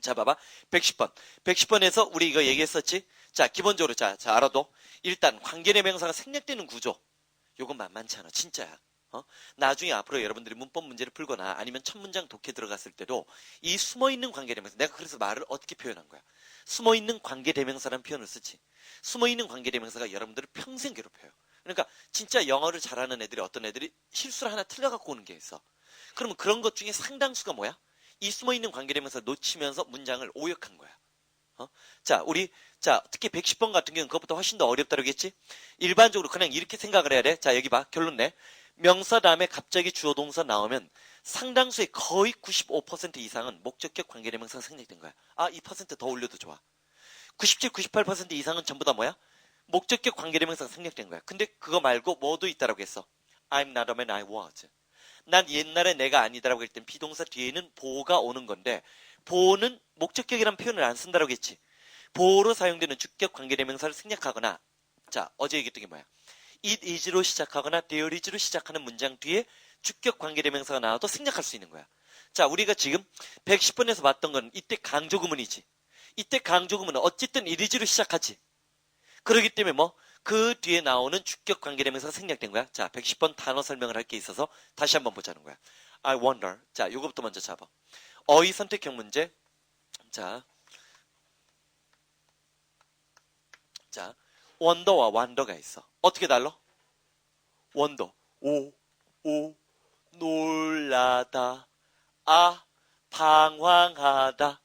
자, 봐봐. 110번. 110번에서 우리 이거 얘기했었지? 자, 기본적으로 자, 알아도 일단 관계대명사가 생략되는 구조. 요건 만만치 않아. 진짜야. 나중에 앞으로 여러분들이 문법 문제를 풀거나 아니면 첫 문장 독해 들어갔을 때도 이 숨어있는 관계대명사, 내가 그래서 말을 어떻게 표현한 거야? 숨어있는 관계대명사라는 표현을 쓰지. 숨어있는 관계대명사가 여러분들을 평생 괴롭혀요. 그러니까 진짜 영어를 잘하는 애들이 어떤 애들이 실수를 하나 틀려갖고 오는 게 있어. 그러면 그런 것 중에 상당수가 뭐야? 이 숨어있는 관계대명사 놓치면서 문장을 오역한 거야. 자, 특히 110번 같은 경우는 그것보다 훨씬 더 어렵다 그러겠지? 일반적으로 그냥 이렇게 생각을 해야 돼. 자, 여기 봐. 결론 내. 명사 다음에 갑자기 주어 동사 나오면 상당수의 거의 95% 이상은 목적격 관계대명사가 생략된 거야. 아, 2%더 올려도 좋아. 97, 98% 이상은 전부 다 뭐야? 목적격 관계대명사가 생략된 거야. 근데 그거 말고 뭐도 있다라고 했어. I'm not a man, I was. 난 옛날에 내가 아니다라고 할 땐 비동사 뒤에는 보호가 오는 건데 보호는 목적격이란 표현을 안 쓴다라고 했지. 보호로 사용되는 주격 관계대명사를 생략하거나 자, 어제 얘기했던 게 뭐야? it is로 시작하거나 there is로 시작하는 문장 뒤에 주격 관계대명사가 나와도 생략할 수 있는 거야. 자, 우리가 지금 110번에서 봤던 건 이때 강조구문이지. 이때 강조구문은 어쨌든 it is로 시작하지. 그렇기 때문에 뭐 그 뒤에 나오는 주격 관계대명사가 생략된 거야. 자, 110번 단어 설명을 할 게 있어서 다시 한번 보자는 거야. I wonder. 자, 요거부터 먼저 잡아. 어휘 선택형 문제. 자, wonder와 wonder가 있어. 어떻게 달라? wonder. 놀라다. 방황하다.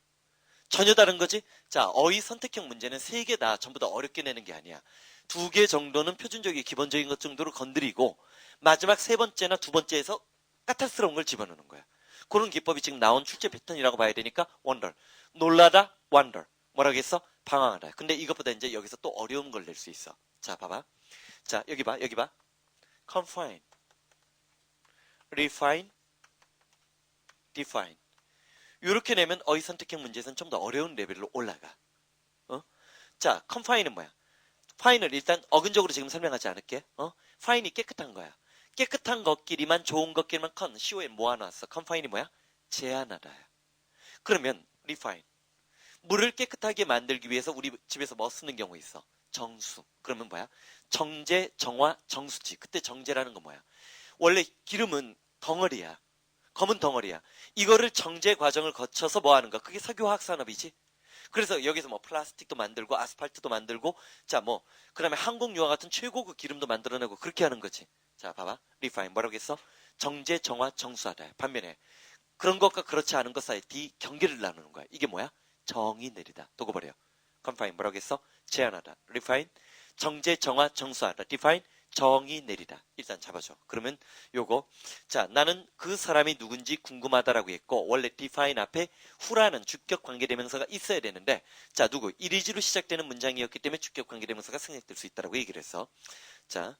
전혀 다른 거지? 자, 어휘 선택형 문제는 3개 다 전부 다 어렵게 내는 게 아니야. 2개 정도는 표준적인 기본적인 것 정도로 건드리고 마지막 3번째나 2번째에서 까탈스러운 걸 집어넣는 거야. 그런 기법이 지금 나온 출제 패턴이라고 봐야 되니까 wonder. 놀라다, wonder. 뭐라고 했어? 방황하다. 근데 이것보다 이제 여기서 또 어려운 걸 낼 수 있어. 자, 봐봐. 자, 여기 봐. confine, refine, define. 이렇게 내면 어휘 선택형 문제에서는 좀 더 어려운 레벨로 올라가. 자, confine은 뭐야? fine을 일단 어근적으로 지금 설명하지 않을게. fine이 깨끗한 거야. 깨끗한 것끼리만 좋은 것끼리만 CON 모아놨어. confine이 뭐야? 제한하다야. 그러면 refine. 물을 깨끗하게 만들기 위해서 우리 집에서 뭐 쓰는 경우 있어? 정수. 그러면 뭐야? 정제, 정화, 정수지. 그때 정제라는 건 뭐야? 원래 기름은 덩어리야. 검은 덩어리야. 이거를 정제 과정을 거쳐서 뭐 하는 거? 그게 석유화학 산업이지. 그래서 여기서 뭐 플라스틱도 만들고 아스팔트도 만들고 자 뭐 그다음에 항공유화 같은 최고급 기름도 만들어내고 그렇게 하는 거지. 자 봐봐. refine 뭐라고 했어? 정제, 정화, 정수하다. 반면에 그런 것과 그렇지 않은 것 사이 경계를 나누는 거야. 이게 뭐야? 정의 내리다. 두고 버려. confine 뭐라고 했어? 제한하다. refine 정제, 정화, 정수하다. define 정의 내리다. 일단 잡아줘. 그러면 요거 자 나는 그 사람이 누군지 궁금하다라고 했고 원래 define 앞에 who라는 주격 관계대명사가 있어야 되는데 자 누구? it is로 시작되는 문장이었기 때문에 주격 관계대명사가 생략될 수 있다라고 얘기를 했어. 자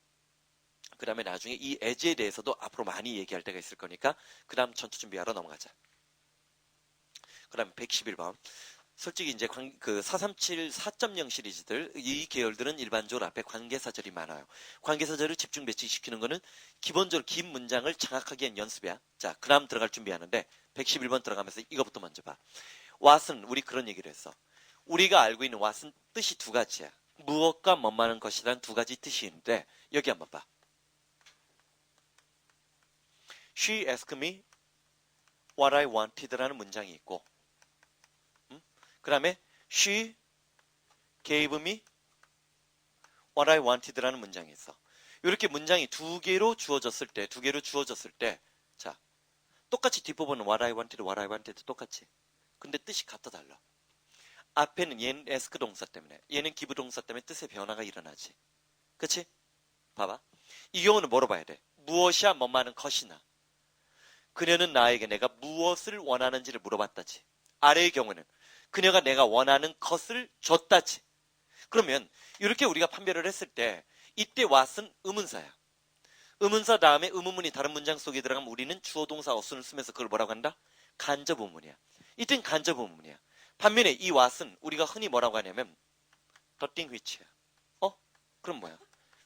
그 다음에 나중에 이 as에 대해서도 앞으로 많이 얘기할 때가 있을 거니까 그 다음 전투 준비하러 넘어가자. 그 다음에 111번 솔직히 이제 437 4.0 시리즈들 이 계열들은 일반적으로 앞에 관계사절이 많아요. 관계사절을 집중 배치시키는 거는 기본적으로 긴 문장을 장악하기 위한 연습이야. 자, 그 다음 들어갈 준비하는데 111번 들어가면서 이거부터 먼저 봐. what은 우리 그런 얘기를 했어. 우리가 알고 있는 what은 뜻이 두 가지야. 무엇과 뭐만한 것이라는 두 가지 뜻이 있는데 여기 한번 봐. She asked me what I wanted라는 문장이 있고 그 다음에 she gave me what I wanted라는 문장이 있어. 이렇게 문장이 두 개로 주어졌을 때 자, 똑같이 뒷부분은 what I wanted 똑같이. 근데 뜻이 같아 달라. 앞에는 얘는 ask 동사 때문에 얘는 give 동사 때문에 뜻의 변화가 일어나지. 그치? 봐봐. 이 경우는 뭐로 봐야 돼? 무엇이야 뭐만은 것이나 그녀는 나에게 내가 무엇을 원하는지를 물어봤다지. 아래의 경우는 그녀가 내가 원하는 것을 줬다지. 그러면 이렇게 우리가 판별을 했을 때 이때 what은 의문사야. 의문사 다음에 의문문이 다른 문장 속에 들어가면 우리는 주어 동사 어순을 쓰면서 그걸 뭐라고 한다? 간접 의문이야. 이땐 간접 의문이야. 반면에 이 what은 우리가 흔히 뭐라고 하냐면 the thing which야. 그럼 뭐야?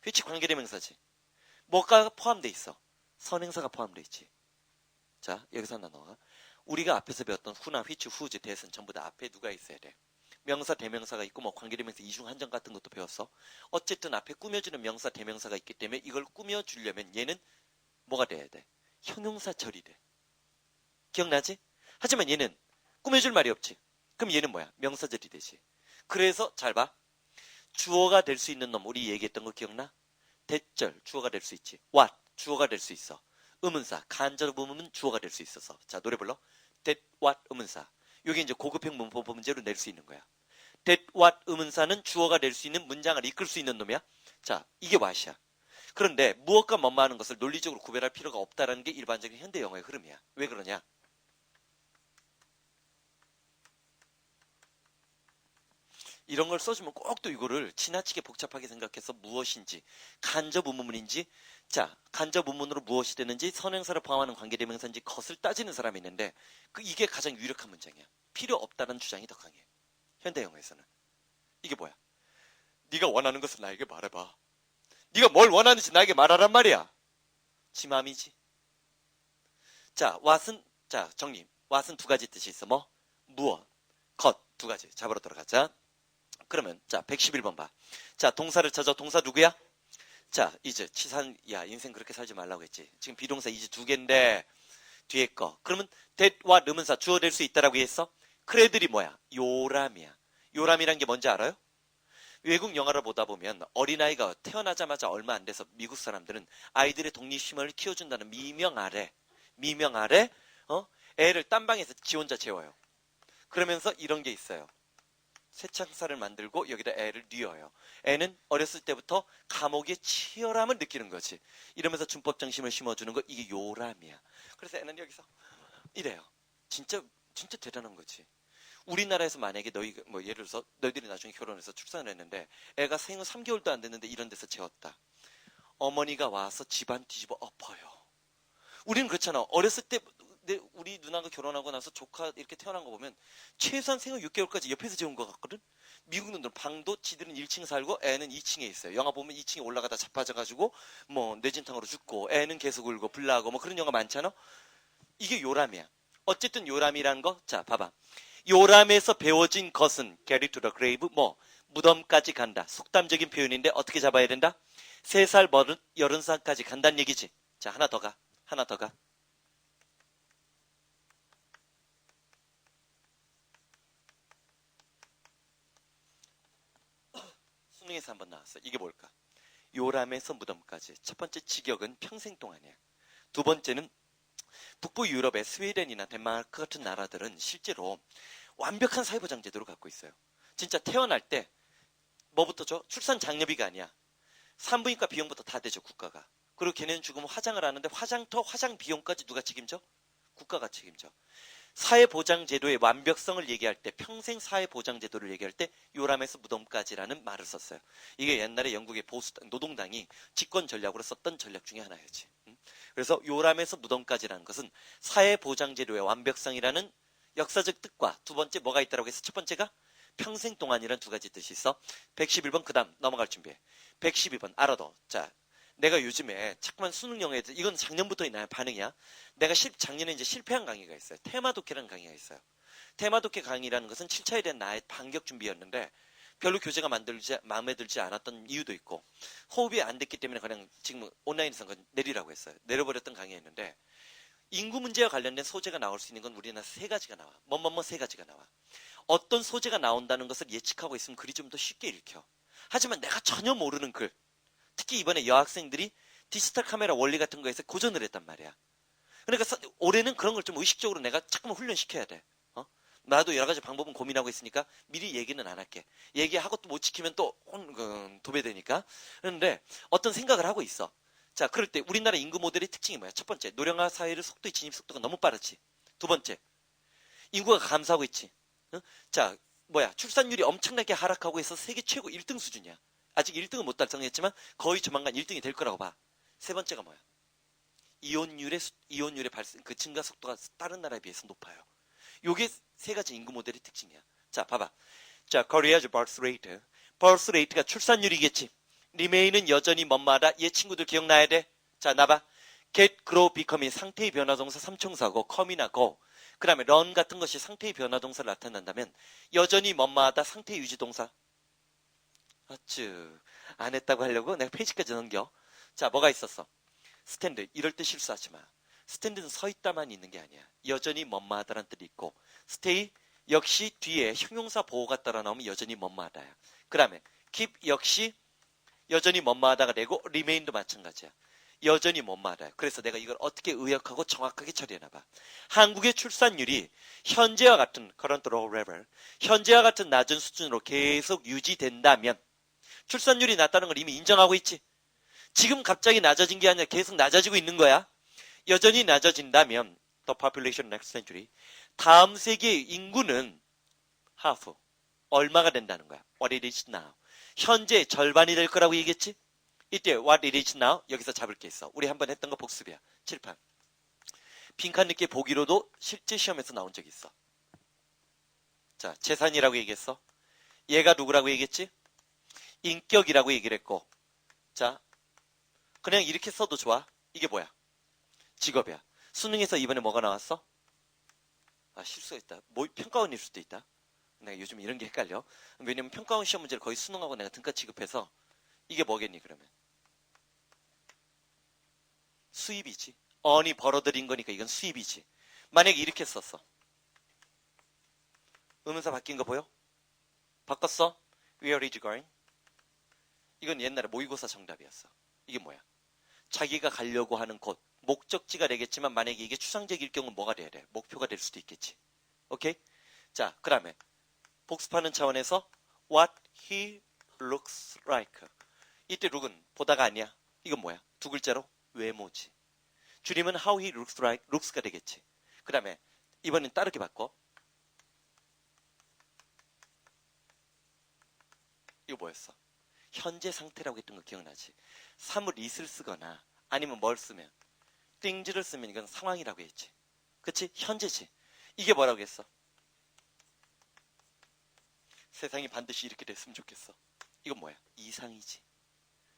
which 관계대명사지. 뭐가 포함돼 있어? 선행사가 포함돼 있지. 자, 여기서 하나 넣어. 우리가 앞에서 배웠던 who나 which, whose, that은 전부 다 앞에 누가 있어야 돼? 명사, 대명사가 있고 뭐 관계대명사 이중 한정 같은 것도 배웠어. 어쨌든 앞에 꾸며주는 명사, 대명사가 있기 때문에 이걸 꾸며주려면 얘는 뭐가 돼야 돼? 형용사 처리돼. 기억나지? 하지만 얘는 꾸며줄 말이 없지. 그럼 얘는 뭐야? 명사절이 되지. 그래서 잘 봐. 주어가 될 수 있는 놈 우리 얘기했던 거 기억나? 대절 주어가 될 수 있지. what 주어가 될 수 있어. 의문사 간접 의문은 주어가 될 수 있어서. 자 노래 불러. that what 의문사. 이게 이제 고급형 문법 문제로 낼 수 있는 거야. that what 의문사는 주어가 될 수 있는 문장을 이끌 수 있는 놈이야. 자 이게 what이야. 그런데 무엇과 뭐뭐 하는 것을 논리적으로 구별할 필요가 없다는 게 일반적인 현대 영어의 흐름이야. 왜 그러냐? 이런 걸 써주면 꼭 또 이거를 지나치게 복잡하게 생각해서 무엇인지 간접 의문문인지 자 간접 의문문으로 무엇이 되는지 선행사를 포함하는 관계대명사인지 것을 따지는 사람이 있는데 이게 가장 유력한 문장이야. 필요 없다는 주장이 더 강해. 현대 영어에서는. 이게 뭐야? 네가 원하는 것을 나에게 말해봐. 네가 뭘 원하는지 나에게 말하란 말이야. 지 맘이지. 자 what은 자 정리. what은 두 가지 뜻이 있어. 뭐? 무엇, 것 두 가지. 잡으러 들어가자. 그러면 자 111번 봐. 자 동사를 찾아. 동사 누구야? 자 이제 치산 야 인생 그렇게 살지 말라고 했지. 지금 비동사 이제 두 개인데 뒤에 거. 그러면 that와 의문사 주어 될 수 있다라고 했어. 그래들이 뭐야? 요람이야. 요람이란 게 뭔지 알아요? 외국 영화를 보다 보면 어린아이가 태어나자마자 얼마 안 돼서 미국 사람들은 아이들의 독립심을 키워준다는 미명 아래 애를 딴 방에서 지 혼자 재워요. 그러면서 이런 게 있어요. 새창살을 만들고 여기다 애를 뉘어요. 애는 어렸을 때부터 감옥의 치열함을 느끼는 거지. 이러면서 준법 정신을 심어주는 거 이게 요람이야. 그래서 애는 여기서 이래요. 진짜 대단한 거지. 우리나라에서 만약에 너희 뭐 예를 들어서 너희들이 나중에 결혼해서 출산을 했는데 애가 생후 3개월도 안 됐는데 이런 데서 재웠다. 어머니가 와서 집안 뒤집어 엎어요. 우리는 그렇잖아. 어렸을 때 우리 누나가 결혼하고 나서 조카 이렇게 태어난 거 보면 최소한 생후 6개월까지 옆에서 재운 것 같거든. 미국 놈들은 방도 지들은 1층 살고 애는 2층에 있어요. 영화 보면 2층에 올라가다 자빠져가지고 뭐 뇌진탕으로 죽고 애는 계속 울고 불나고 뭐 그런 영화 많잖아. 이게 요람이야. 어쨌든 요람이라는 거 자 봐봐. 요람에서 배워진 것은 carry to the grave 뭐 무덤까지 간다. 속담적인 표현인데 어떻게 잡아야 된다? 3살 80살까지 간다는 얘기지. 자 하나 더 가. 수능에서 한번 나왔어. 이게 뭘까? 요람에서 무덤까지. 첫 번째 직역은 평생 동안이야. 두 번째는 북부 유럽의 스웨덴이나 덴마크 같은 나라들은 실제로 완벽한 사회보장 제도를 갖고 있어요. 진짜 태어날 때 뭐부터 줘? 출산 장려비가 아니야. 산부인과 비용부터 다 대죠, 국가가. 그리고 걔네는 죽으면 화장을 하는데 화장터, 화장 비용까지 누가 책임져? 국가가 책임져. 사회보장제도의 완벽성을 얘기할 때 평생 사회보장제도를 얘기할 때 요람에서 무덤까지라는 말을 썼어요. 이게 옛날에 영국의 보수 노동당이 집권 전략으로 썼던 전략 중에 하나였지. 그래서 요람에서 무덤까지라는 것은 사회보장제도의 완벽성이라는 역사적 뜻과 두 번째 뭐가 있다고 해서 첫 번째가 평생 동안이라는 두 가지 뜻이 있어. 111번 그 다음 넘어갈 준비해. 112번 알아둬. 자 내가 요즘에 자꾸만 수능 영어에 이건 작년부터 있나요? 반응이야. 내가 작년에 이제 실패한 강의가 있어요. 테마독해라는 강의가 있어요. 테마독해 강의라는 것은 7차에 대한 나의 반격 준비였는데 별로 교재가 마음에 들지 않았던 이유도 있고 호흡이 안 됐기 때문에 그냥 지금 온라인에서 내리라고 했어요. 내려버렸던 강의였는데 인구 문제와 관련된 소재가 나올 수 있는 건 우리나라 3가지가 나와. 뭐뭐뭐 3가지가 나와. 어떤 소재가 나온다는 것을 예측하고 있으면 글이 좀 더 쉽게 읽혀. 하지만 내가 전혀 모르는 글 특히 이번에 여학생들이 디지털 카메라 원리 같은 거에서 고전을 했단 말이야. 그러니까 올해는 그런 걸 좀 의식적으로 내가 자꾸만 훈련시켜야 돼. 나도 여러 가지 방법은 고민하고 있으니까 미리 얘기는 안 할게. 얘기하고 또 못 지키면 또 도배되니까. 그런데 어떤 생각을 하고 있어. 자, 그럴 때 우리나라 인구 모델의 특징이 뭐야? 첫 번째, 노령화 사회를 진입 속도가 너무 빠르지. 두 번째, 인구가 감소하고 있지. 자, 출산율이 엄청나게 하락하고 해서 세계 최고 1등 수준이야. 아직 1등은 못 달성했지만 거의 조만간 1등이 될 거라고 봐. 세 번째가 뭐야? 이혼율의 발생, 그 증가 속도가 다른 나라에 비해서 높아요. 요게 3가지 인구 모델의 특징이야. 자, 봐봐. 자, Korea's birth rate. birth rate가 출산율이겠지. remain은 여전히 뭐마다 얘 친구들 기억나야 돼. 자, 나봐. get, grow, become이 상태의 변화 동사 3총사고 come이나 go. 그 다음에 run 같은 것이 상태의 변화 동사를 나타낸다면 여전히 뭐뭐하다 상태 유지 동사. 아쭈, 안 했다고 하려고 내가 페이지까지 넘겨. 자, 뭐가 있었어? 스탠드. 이럴 때 실수하지 마. 스탠드는 서 있다만 있는 게 아니야. 여전히 뭐뭐하다라는 뜻이 있고, stay 역시 뒤에 형용사 보호가 따라 나오면 여전히 뭐뭐하다야. 그 다음에 keep 역시 여전히 뭐뭐하다가 되고 remain도 마찬가지야. 여전히 뭐뭐하다야. 그래서 내가 이걸 어떻게 의역하고 정확하게 처리해놔봐. 한국의 출산율이 현재와 같은 current low level, 현재와 같은 낮은 수준으로 계속 유지된다면 출산율이 낮다는 걸 이미 인정하고 있지. 지금 갑자기 낮아진 게 아니라 계속 낮아지고 있는 거야. 여전히 낮아진다면 the population next century, 다음 세기의 인구는 half, 얼마가 된다는 거야. What it is now. 현재 절반이 될 거라고 얘기했지? 이때 what it is now 여기서 잡을 게 있어. 우리 한번 했던 거 복습이야. 칠판. 빈칸 늦게 보기로도 실제 시험에서 나온 적이 있어. 자, 재산이라고 얘기했어. 얘가 누구라고 얘기했지? 인격이라고 얘기를 했고. 자, 그냥 이렇게 써도 좋아. 이게 뭐야? 직업이야. 수능에서 이번에 뭐가 나왔어? 아, 실수가 있다. 뭐 평가원일 수도 있다. 내가 요즘 이런 게 헷갈려. 왜냐면 평가원 시험 문제를 거의 수능하고 내가 등가 취급해서 이게 뭐겠니 그러면? 수입이지. 언이 벌어들인 거니까 이건 수입이지. 만약에 이렇게 썼어. 의문사 바뀐 거 보여? 바꿨어? Where is going? 이건 옛날에 모의고사 정답이었어. 이게 뭐야? 자기가 가려고 하는 곳, 목적지가 되겠지만 만약에 이게 추상적일 경우는 뭐가 돼야 돼? 목표가 될 수도 있겠지. 오케이? 자, 그 다음에 복습하는 차원에서 what he looks like. 이때 look은 보다가 아니야. 이건 뭐야? 두 글자로 외모지. 줄이면 how he looks like, looks가 되겠지. 그 다음에 이번엔 따르게 바꿔. 이거 뭐였어? 현재 상태라고 했던 거 기억나지? 3을 it을 쓰거나 아니면 뭘 쓰면 things를 쓰면 이건 상황이라고 했지. 그치? 현재지. 이게 뭐라고 했어? 세상이 반드시 이렇게 됐으면 좋겠어. 이건 뭐야? 이상이지.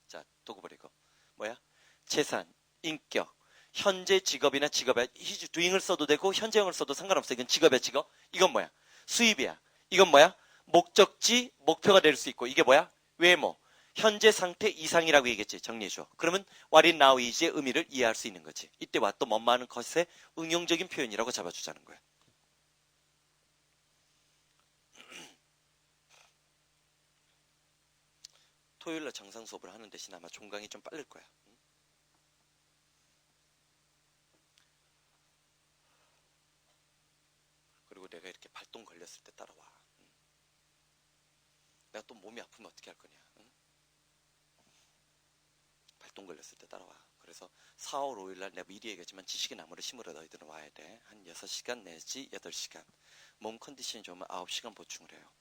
자, 또 그버리고 뭐야? 재산, 인격, 현재 직업이나 직업이야. his doing을 써도 되고 현재형을 써도 상관없어. 이건 직업이야, 직업. 이건 뭐야? 수입이야. 이건 뭐야? 목적지, 목표가 될 수 있고. 이게 뭐야? 외모, 현재 상태 이상이라고 얘기했지. 정리해줘. 그러면 what it now is의 의미를 이해할 수 있는 거지. 이때 what 또 뭐뭐하는 것의 응용적인 표현이라고 잡아주자는 거야. 토요일날 정상 수업을 하는 대신 아마 종강이 좀 빠를 거야. 그리고 내가 이렇게 발동 걸렸을 때 따라와. 내가 또 몸이 아프면 어떻게 할 거냐. 발동 걸렸을 때 따라와. 그래서 4월 5일날 내가 미리 얘기했지만 지식의 나무를 심으러 너희들은 와야 돼. 한 6시간 내지 8시간. 몸 컨디션이 좋으면 9시간 보충을 해요.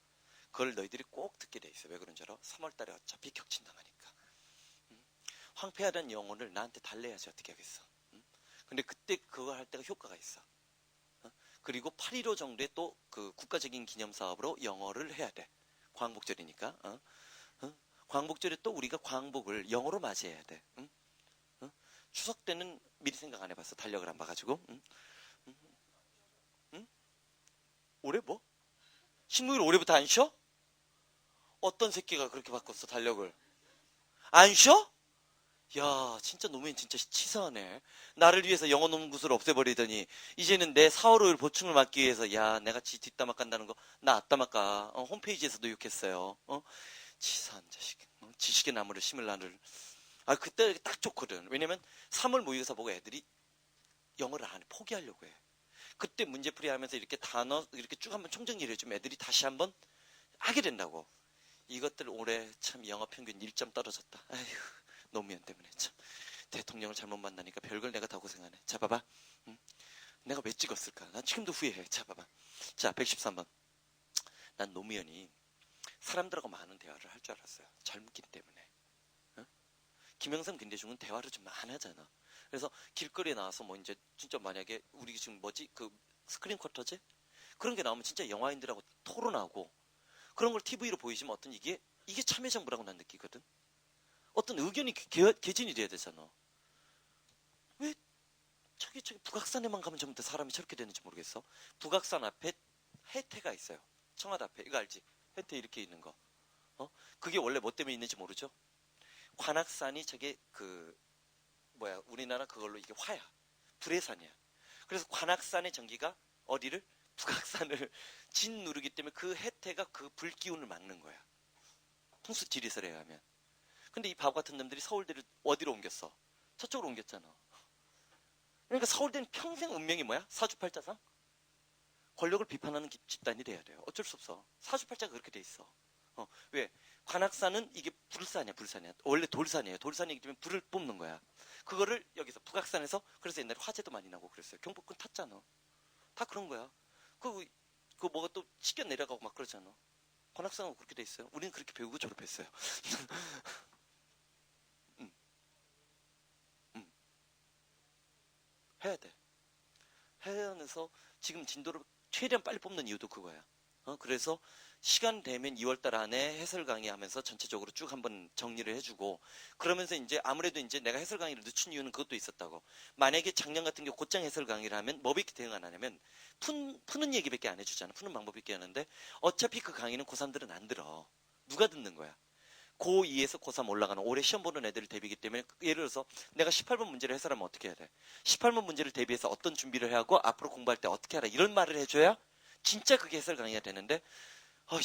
그걸 너희들이 꼭 듣게 돼 있어. 왜 그런 줄 알아? 3월달에 어차피 격친당하니까. 황폐하다는 영혼을 나한테 달래야지 어떻게 하겠어. 근데 그때 그거 할 때가 효과가 있어. 그리고 8.15 정도에 또 그 국가적인 기념사업으로 영어를 해야 돼. 광복절이니까. 광복절에 또 우리가 광복을 영어로 맞이해야 돼. 추석 때는 미리 생각 안 해봤어. 달력을 안 봐가지고. 올해 뭐? 신무일 올해부터 안 쉬어? 어떤 새끼가 그렇게 바꿨어 달력을? 안 쉬어? 야, 진짜 노무현 진짜 치사하네. 나를 위해서 영어 논구수를 없애버리더니 이제는 내 4월 5일 보충을 막기 위해서 야, 내가 지 뒷담화 깐다는 거 나 앞담화 까. 홈페이지에서도 욕했어요. 치사한 자식. 지식의 나무를 심을 나를. 아, 그때 딱 좋거든. 왜냐면 3월 모의고사 보고 애들이 영어를 안 해. 포기하려고 해. 그때 문제풀이 하면서 이렇게 단어 이렇게 쭉 한번 총정리를 해주면 애들이 다시 한번 하게 된다고. 이것들 올해 참 영어 평균 1점 떨어졌다. 아휴, 노무현 때문에 참. 대통령을 잘못 만나니까 별걸 내가 다 고생하네. 자, 봐봐. 내가 왜 찍었을까? 난 지금도 후회해. 자, 봐봐. 자, 113번. 난 노무현이 사람들하고 많은 대화를 할 줄 알았어요. 젊기 때문에. 김영삼, 김대중은 대화를 좀 안 하잖아. 그래서 길거리에 나와서 뭐 이제 진짜 만약에 우리 지금 뭐지? 그 스크린 쿼터제? 그런 게 나오면 진짜 영화인들하고 토론하고 그런 걸 TV로 보이시면 어떤 이게 참여정부라고 난 느끼거든. 어떤 의견이 개진이 돼야 되잖아. 왜 저기 북악산에만 가면 전부 다 사람이 저렇게 되는지 모르겠어. 북악산 앞에 해태가 있어요. 청와대 앞에. 이거 알지? 해태 이렇게 있는 거. 그게 원래 뭐 때문에 있는지 모르죠? 관악산이 저게 우리나라 그걸로 이게 화야. 불의 산이야. 그래서 관악산의 전기가 어디를? 북악산을 짓누르기 때문에 그 해태가 그 불기운을 막는 거야. 풍수 지리설에 의하면. 근데 이 바보 같은 놈들이 서울대를 어디로 옮겼어? 저쪽으로 옮겼잖아. 그러니까 서울대는 평생 운명이 뭐야? 사주팔자상? 권력을 비판하는 집단이 돼야 돼요. 어쩔 수 없어. 사주팔자가 그렇게 돼 있어. 왜? 관악산은 이게 불산이야. 원래 돌산이에요. 돌산이기 때문에 불을 뿜는 거야. 그거를 여기서 북악산에서 그래서 옛날에 화재도 많이 나고 그랬어요. 경복궁 탔잖아. 다 그런 거야. 그 뭐가 또 치겨 내려가고 막 그러잖아. 관악산은 그렇게 돼 있어요. 우리는 그렇게 배우고 졸업했어요. 해야 돼. 해안에서 지금 진도를 최대한 빨리 뽑는 이유도 그거야. 그래서 시간 되면 2월달 안에 해설 강의하면서 전체적으로 쭉 한번 정리를 해주고 그러면서 이제 아무래도 이제 내가 해설 강의를 늦춘 이유는 그것도 있었다고. 만약에 작년 같은 경우 곧장 해설 강의를 하면 뭐 밖에 대응 안 하냐면 푸는 얘기밖에 안 해주잖아. 푸는 방법밖에 하는데 어차피 그 강의는 고3들은 안 들어. 누가 듣는 거야? 고2에서 고3 올라가는 올해 시험 보는 애들 대비이기 때문에 예를 들어서 내가 18번 문제를 해설하면 어떻게 해야 돼? 18번 문제를 대비해서 어떤 준비를 해야 하고 앞으로 공부할 때 어떻게 하라 이런 말을 해줘야 진짜 그게 해설 강의가 되는데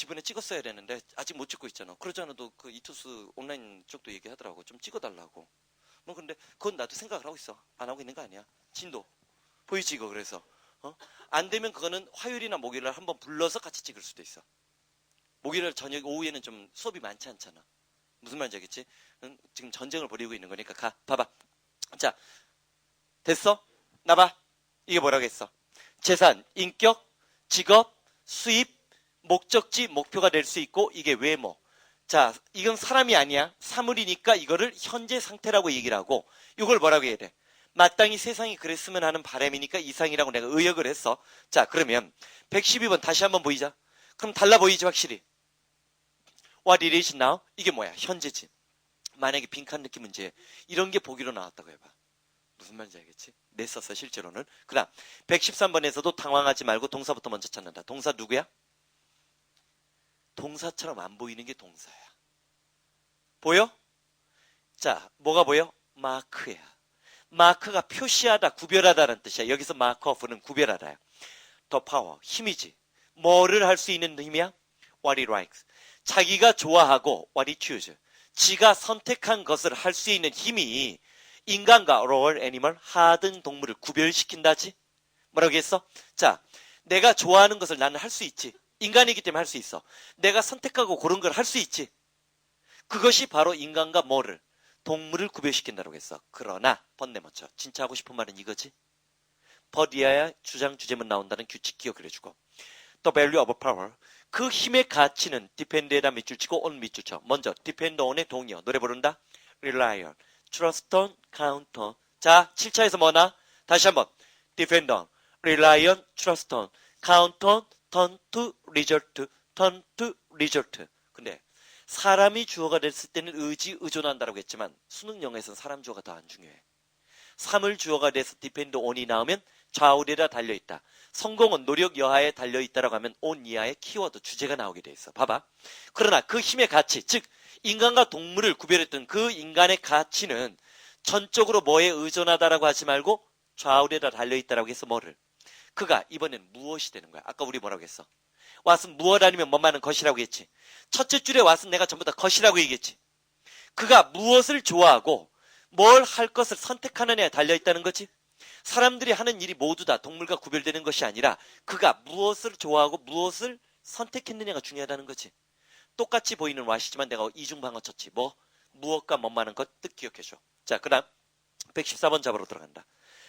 이번에 찍었어야 되는데 아직 못 찍고 있잖아. 그러지 않아도 그 이투스 온라인 쪽도 얘기하더라고. 좀 찍어달라고. 뭐 근데 그건 나도 생각을 하고 있어. 안 하고 있는 거 아니야. 진도 보이지 이거. 그래서 안 되면 그거는 화요일이나 목요일날 한번 불러서 같이 찍을 수도 있어. 목요일 저녁 오후에는 좀 수업이 많지 않잖아. 무슨 말인지 알겠지? 지금 전쟁을 벌이고 있는 거니까 가. 봐봐. 자, 됐어? 나봐. 이게 뭐라고 했어? 재산, 인격, 직업, 수입, 목적지, 목표가 될 수 있고 이게 외모. 자, 이건 사람이 아니야. 사물이니까 이거를 현재 상태라고 얘기를 하고 이걸 뭐라고 해야 돼? 마땅히 세상이 그랬으면 하는 바람이니까 이상이라고 내가 의역을 했어. 자, 그러면 112번 다시 한번 보이자. 그럼 달라 보이지 확실히. What it is now? 이게 뭐야? 현재지. 만약에 빈칸 느낌 문제 이런 게 보기로 나왔다고 해봐. 무슨 말인지 알겠지? 냈었어 실제로는. 그 다음 113번에서도 당황하지 말고 동사부터 먼저 찾는다. 동사 누구야? 동사처럼 안 보이는 게 동사야. 보여? 자, 뭐가 보여? 마크야. 마크가 표시하다, 구별하다라는 뜻이야. 여기서 마크오프는 구별하다야. 더 파워, 힘이지. 뭐를 할 수 있는 힘이야? What he likes. 자기가 좋아하고 what he choose. 지가 선택한 것을 할 수 있는 힘이 인간과 lower animal, 하등 동물을 구별시킨다지? 뭐라고 했어? 자, 내가 좋아하는 것을 나는 할 수 있지. 인간이기 때문에 할 수 있어. 내가 선택하고 고른 걸 할 수 있지. 그것이 바로 인간과 뭐를? 동물을 구별시킨다고 했어. 그러나 번내 먼저 진짜 하고 싶은 말은 이거지. 버디아야 주장 주제문 나온다는 규칙 기억을 해주고 The value of power. 그 힘의 가치는 depend에다 밑줄 치고 on 밑줄 쳐. 먼저 depend on의 동의어. 노래 부른다. rely on. trust on. count on. 자 7차에서 뭐나? 다시 한번 depend on. rely on. trust on. count on. turn to result. turn to result. 근데 사람이 주어가 됐을 때는 의존한다라고 했지만 수능 영어에서는 사람 주어가 더 안 중요해. 3을 주어가 돼서 depend on이 나오면 좌우에다 달려있다. 성공은 노력 여하에 달려있다라고 하면 on 이하의 키워드 주제가 나오게 돼 있어. 봐봐. 그러나 그 힘의 가치, 즉 인간과 동물을 구별했던 그 인간의 가치는 전적으로 뭐에 의존하다라고 하지 말고 좌우에다 달려있다라고 해서 뭐를? 그가 이번엔 무엇이 되는 거야? 아까 우리 뭐라고 했어? 왓은 무엇 아니면 뭐만은 것이라고 했지. 첫째 줄에 왓은 내가 전부 다 것이라고 얘기했지. 그가 무엇을 좋아하고 뭘 할 것을 선택하느냐에 달려있다는 거지. 사람들이 하는 일이 모두 다 동물과 구별되는 것이 아니라 그가 무엇을 좋아하고 무엇을 선택했느냐가 중요하다는 거지. 똑같이 보이는 왓이지만 내가 이중방어 쳤지. 뭐? 무엇과 뭐만한 것 뜻 기억해줘. 자, 그 다음 114번 잡으러 들어간다.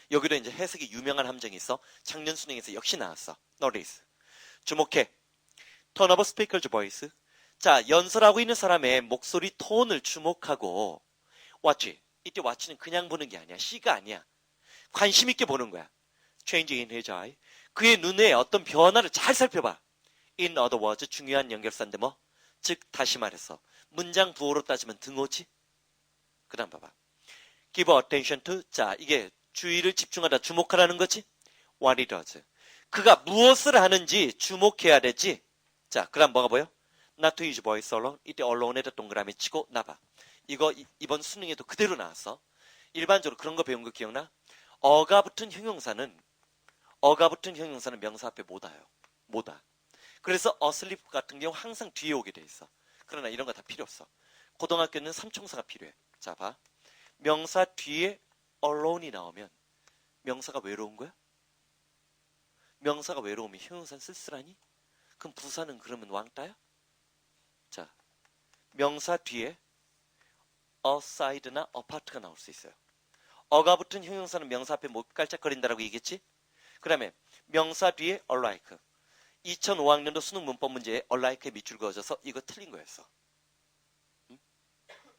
여기도 이제 해석이 유명한 함정이 있어. 작년 수능에서 역시 나왔어. Notice. 주목해. Tone of speaker's voice. 자, 연설하고 있는 사람의 목소리 톤을 주목하고 watch. 이때 watch는 그냥 보는 게 아니야. C가 아니야. 관심 있게 보는 거야. Change in his eye. 그의 눈에 어떤 변화를 잘 살펴봐. In other words, 중요한 연결사인데 뭐? 즉 다시 말해서 문장 부호로 따지면 등호지. 그 다음 봐봐. Give attention to. 자, 이게 주의를 집중하다, 주목하라는 거지. What he does. 그가 무엇을 하는지 주목해야 되지. 자, 그럼 뭐가 보여? Not to use voice alone. 이때 alone에다 동그라미 치고 나봐. 이거 이번 수능에도 그대로 나왔어. 일반적으로 그런 거 배운 거 기억나? 어가 붙은 형용사는 명사 앞에 못 와요. 못 와. 그래서 asleep 같은 경우 항상 뒤에 오게 돼 있어. 그러나 이런 거 다 필요 없어. 고등학교는 삼총사가 필요해. 자, 봐. 명사 뒤에 alone이 나오면 명사가 외로운 거야? 명사가 외로우면 형용사는 쓸쓸하니? 그럼 부사는 그러면 왕따야? 자, 명사 뒤에 aside나 apart가 나올 수 있어요. 어가 붙은 형용사는 명사 앞에 못 깔짝거린다라고 얘기했지? 그 다음에 명사 뒤에 alike. 2005학년도 수능 문법 문제에 alike에 밑줄 그어져서 이거 틀린 거였어. 응?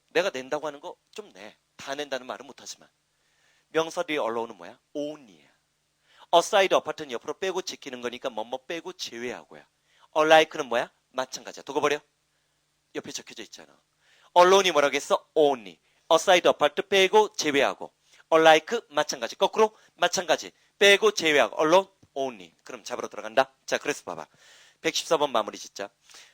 내가 낸다고 하는 거 좀 내. 다 낸다는 말은 못하지만. 명사 뒤에 allone은 뭐야? only야. aside, apart는 옆으로 빼고 지키는 거니까 뭐뭐 빼고 제외하고야. alike는 뭐야? 마찬가지야. 두고 버려. 옆에 적혀져 있잖아. allone이 뭐라고 했어? only. aside, apart 빼고 제외하고. alike 마찬가지. 거꾸로 마찬가지. 빼고 제외하고. alone, only. 그럼 잡으러 들어간다. 자, 그래서 봐봐. 114번 마무리 짓자.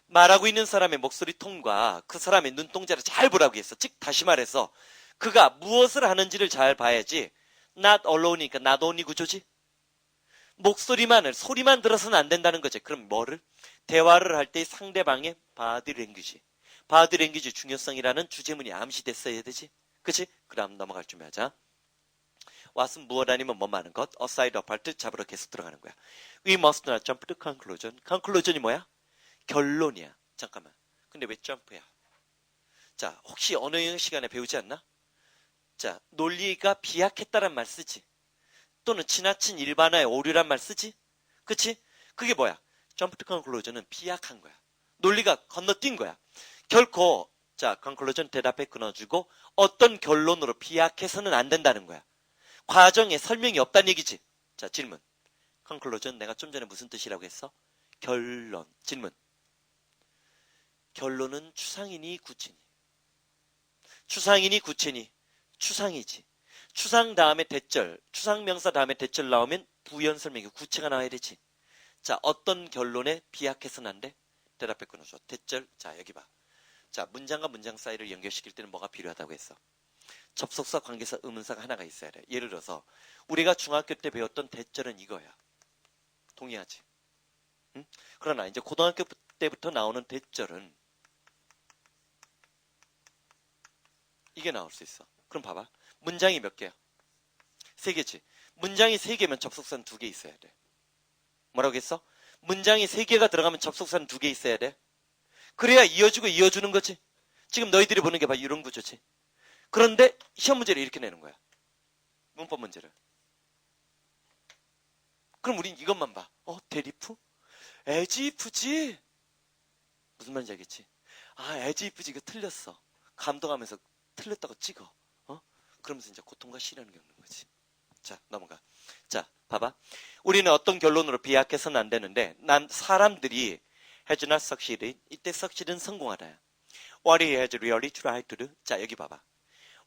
말하고 있는 사람의 목소리 톤과 그 사람의 눈동자를 잘 보라고 했어. 즉 다시 말해서 그가 무엇을 하는지를 잘 봐야지. not alone이니까 not only 구조지. 목소리만을 소리만 들어서는 안 된다는 거지. 그럼 뭐를? 대화를 할 때 상대방의 body language. body language 중요성이라는 주제문이 암시됐어야 되지. 그치? 그럼 넘어갈 준비하자. 왓은 무엇 아니면 뭐 많은 것. aside, apart 잡으러 계속 들어가는 거야. We must not jump to conclusion. conclusion이 뭐야? 결론이야. 잠깐만. 근데 왜 점프야? 자, 혹시 언어 시간에 배우지 않나? 자, 논리가 비약했다란 말 쓰지. 또는 지나친 일반화의 오류란 말 쓰지? 그치? 그게 뭐야? jump to conclusion은 비약한 거야. 논리가 건너뛴 거야. 결코 자, conclusion 대답에 끊어주고 어떤 결론으로 비약해서는 안 된다는 거야. 과정에 설명이 없다는 얘기지. 자, 질문. conclusion 내가 좀 전에 무슨 뜻이라고 했어? 결론. 질문. 결론은 추상이니 구체니? 추상이니 구체니? 추상이지. 추상 다음에 대절, 추상명사 다음에 대절 나오면 부연 설명이 구체가 나와야 되지. 자, 어떤 결론에 비약해서는 안 돼? 대답해 끊어줘. 대절. 자, 여기 봐. 자, 문장과 문장 사이를 연결시킬 때는 뭐가 필요하다고 했어? 접속사, 관계사, 의문사가 하나가 있어야 돼. 예를 들어서 우리가 중학교 때 배웠던 대절은 이거야. 동의하지? 응? 그러나 이제 고등학교 때부터 나오는 대절은 이게 나올 수 있어. 그럼 봐봐. 문장이 몇 개야? 3개지. 문장이 3개면 접속사는 2개 있어야 돼. 뭐라고 했어? 문장이 3개가 들어가면 접속사는 2개 있어야 돼. 그래야 이어주고 이어주는 거지. 지금 너희들이 보는 게 봐. 이런 구조지. 그런데 시험 문제를 이렇게 내는 거야. 문법 문제를. 그럼 우린 이것만 봐. 대리프? 에지이프지? 무슨 말인지 알겠지? 아, 에지이프지 이거 틀렸어. 감동하면서 틀렸다고 찍어. 그러면서 이제 고통과 시련을 겪는 거지. 자, 넘어가. 자, 봐봐. 우리는 어떤 결론으로 비약해서는 안 되는데 사람들이 has not succeeded. 이때 succeed은 성공하다야. What he has really tried to do. 자, 여기 봐봐.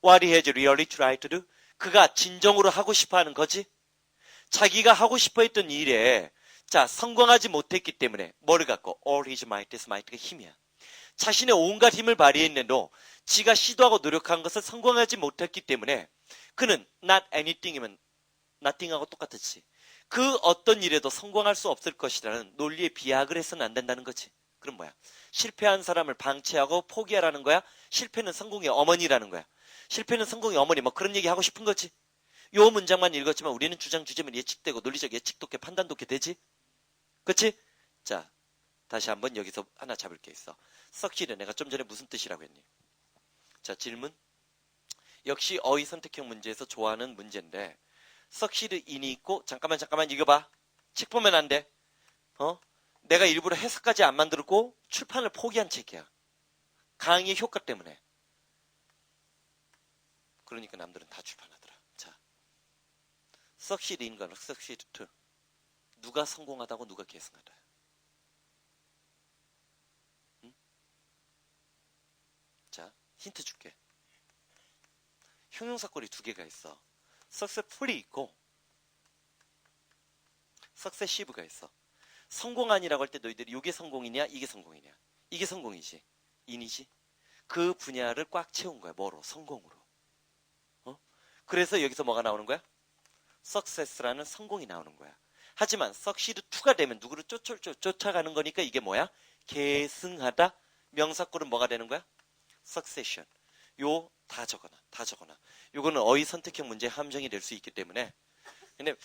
What he has really tried to do. 그가 진정으로 하고 싶어 하는 거지. 자기가 하고 싶어 했던 일에 자, 성공하지 못했기 때문에 뭐를 갖고? All his might, his might가 힘이야. 자신의 온갖 힘을 발휘했는데도 지가 시도하고 노력한 것을 성공하지 못했기 때문에 그는 not anything이면 nothing하고 똑같았지. 그 어떤 일에도 성공할 수 없을 것이라는 논리에 비약을 해서는 안 된다는 거지. 그럼 뭐야? 실패한 사람을 방치하고 포기하라는 거야? 실패는 성공의 어머니라는 거야. 실패는 성공의 어머니 뭐 그런 얘기 하고 싶은 거지. 요 문장만 읽었지만 우리는 주장 주제면 예측되고 논리적 예측도 꽤 판단도 꽤 되지. 그치? 자, 다시 한번 여기서 하나 잡을 게 있어. succeed 내가 좀 전에 무슨 뜻이라고 했니? 자, 질문. 역시 어휘 선택형 문제에서 좋아하는 문제인데 succeed in이 있고 잠깐만 읽어봐. 책 보면 안 돼. 내가 일부러 해석까지 안 만들고 출판을 포기한 책이야. 강의의 효과 때문에. 그러니까 남들은 다 출판하더라. 자, succeed in과 succeed to. 누가 성공하다고 누가 계승하다. 응? 자, 힌트 줄게. 형용사꼴이 2개가 있어. successfully 있고 successive가 있어. 성공한이라고 할 때 너희들이 이게 성공이냐 이게 성공이냐. 이게 성공이지. 인이지. 그 분야를 꽉 채운 거야. 뭐로? 성공으로. 그래서 여기서 뭐가 나오는 거야? success라는 성공이 나오는 거야. 하지만 succeed to가 되면 누구를 쫓아가는 거니까 이게 뭐야? 계승하다. 명사꼴은 뭐가 되는 거야? succession. 요 다 적어놔. 요거는 어휘 선택형 문제 함정이 될 수 있기 때문에 근데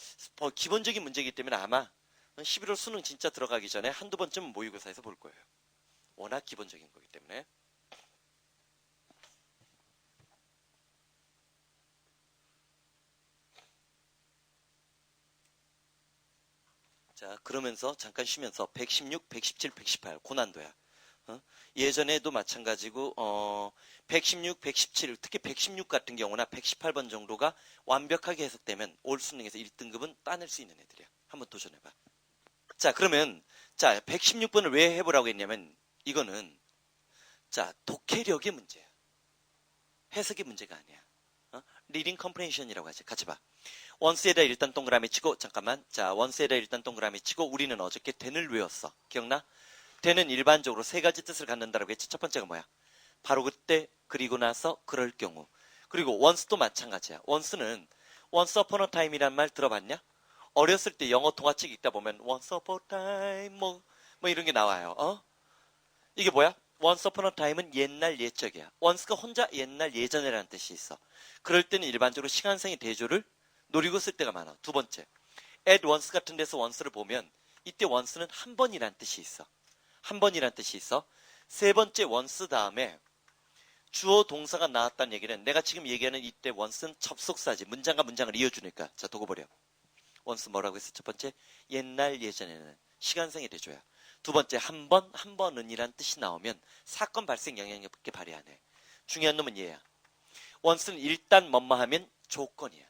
기본적인 문제이기 때문에 아마 11월 수능 진짜 들어가기 전에 한두 번쯤은 모의고사에서 볼 거예요. 워낙 기본적인 거기 때문에. 자, 그러면서 잠깐 쉬면서 116, 117, 118 고난도야. 예전에도 마찬가지고 116, 117 특히 116 같은 경우나 118번 정도가 완벽하게 해석되면 올 수능에서 1등급은 따낼 수 있는 애들이야. 한번 도전해봐. 자, 그러면 자 116번을 왜 해보라고 했냐면 이거는 자 독해력의 문제야. 해석의 문제가 아니야. 리딩 컴프레hension이라고 하지. 같이 봐. 원스에다 일단 동그라미 치고 잠깐만. 자, 원스에다 일단 동그라미 치고 우리는 어저께 then을 외웠어. 기억나? then은 일반적으로 세 가지 뜻을 갖는다라고 했지. 첫 번째가 뭐야? 바로 그때, 그리고 나서, 그럴 경우. 그리고 once도 마찬가지야. once는 once upon a time이란 말 들어봤냐? 어렸을 때 영어 동화책 읽다 보면 once upon a time 뭐 이런 게 나와요. 이게 뭐야? once upon a time은 옛날 옛적이야. once가 혼자 옛날 예전에라는 뜻이 있어. 그럴 때는 일반적으로 시간상의 대조를 노리고 쓸 때가 많아. 두 번째, at once 같은 데서 once를 보면 이때 once는 한 번이란 뜻이 있어. 한 번이란 뜻이 있어. 세 번째 once 다음에 주어 동사가 나왔다는 얘기는 내가 지금 얘기하는 이때 once는 접속사지. 문장과 문장을 이어주니까. 자, 두고 버려. once 뭐라고 했어? 첫 번째, 옛날 예전에는 시간상의 대조야. 두 번째, 한 번은 이란 뜻이 나오면 사건 발생 영향력밖에 발휘 안 해. 중요한 놈은 얘야. once는 일단 뭐뭐 하면 조건이야.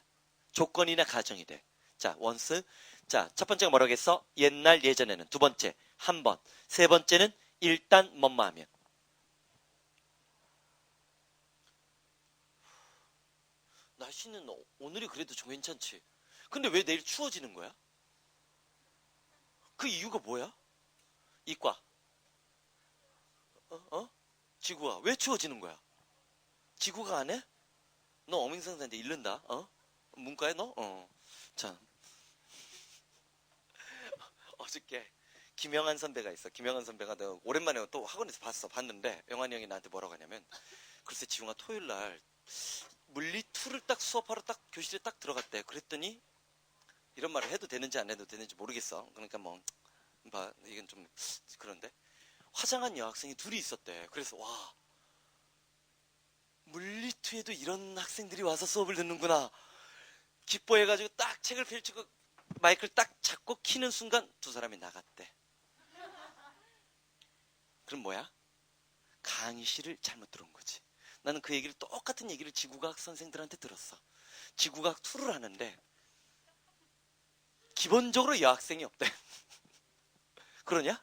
조건이나 가정이 돼. 자, once. 자, 첫 번째가 뭐라고 했어? 옛날 예전에는. 두 번째, 한 번. 세 번째는 일단 뭐뭐 하면. 날씨는 오늘이 그래도 좀 괜찮지. 근데 왜 내일 추워지는 거야? 그 이유가 뭐야? 이과. 지구가 왜 추워지는 거야? 지구가 안 해? 너 어민성사인데 잃는다. 문과에 너? 참. 어저께 김영한 선배가 있어. 김영한 선배가 내가 오랜만에 또 학원에서 봤는데 영환이 형이 나한테 뭐라고 하냐면 글쎄 지웅아 토요일 날 물리 2를 딱 수업하러 딱 교실에 딱 들어갔대. 그랬더니 이런 말을 해도 되는지 안 해도 되는지 모르겠어. 그러니까 뭐 봐, 이건 좀 그런데 화장한 여학생이 둘이 있었대. 그래서 와 물리 2에도 이런 학생들이 와서 수업을 듣는구나. 기뻐해가지고 딱 책을 펼치고 마이크를 딱 잡고 키는 순간 두 사람이 나갔대. 그럼 뭐야? 강의실을 잘못 들어온 거지. 나는 그 얘기를 똑같은 얘기를 지구과학 선생들한테 들었어. 지구과학 2를 하는데 기본적으로 여학생이 없대. 그러냐?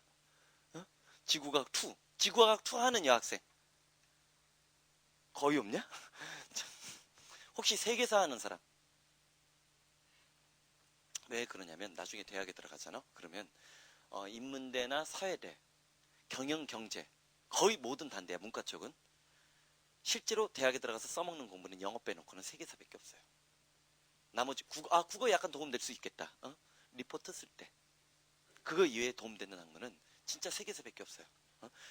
지구과학 2. 지구과학 2 하는 여학생 거의 없냐? 혹시 세계사 하는 사람? 왜 그러냐면 나중에 대학에 들어가잖아. 그러면 인문대나 사회대, 경영, 경제 거의 모든 단대야. 문과 쪽은 실제로 대학에 들어가서 써먹는 공부는 영어 빼놓고는 세계사밖에 없어요. 나머지 국어 약간 도움될 수 있겠다. 리포트 쓸 때 그거 이외에 도움되는 학문은 진짜 세계사밖에 없어요.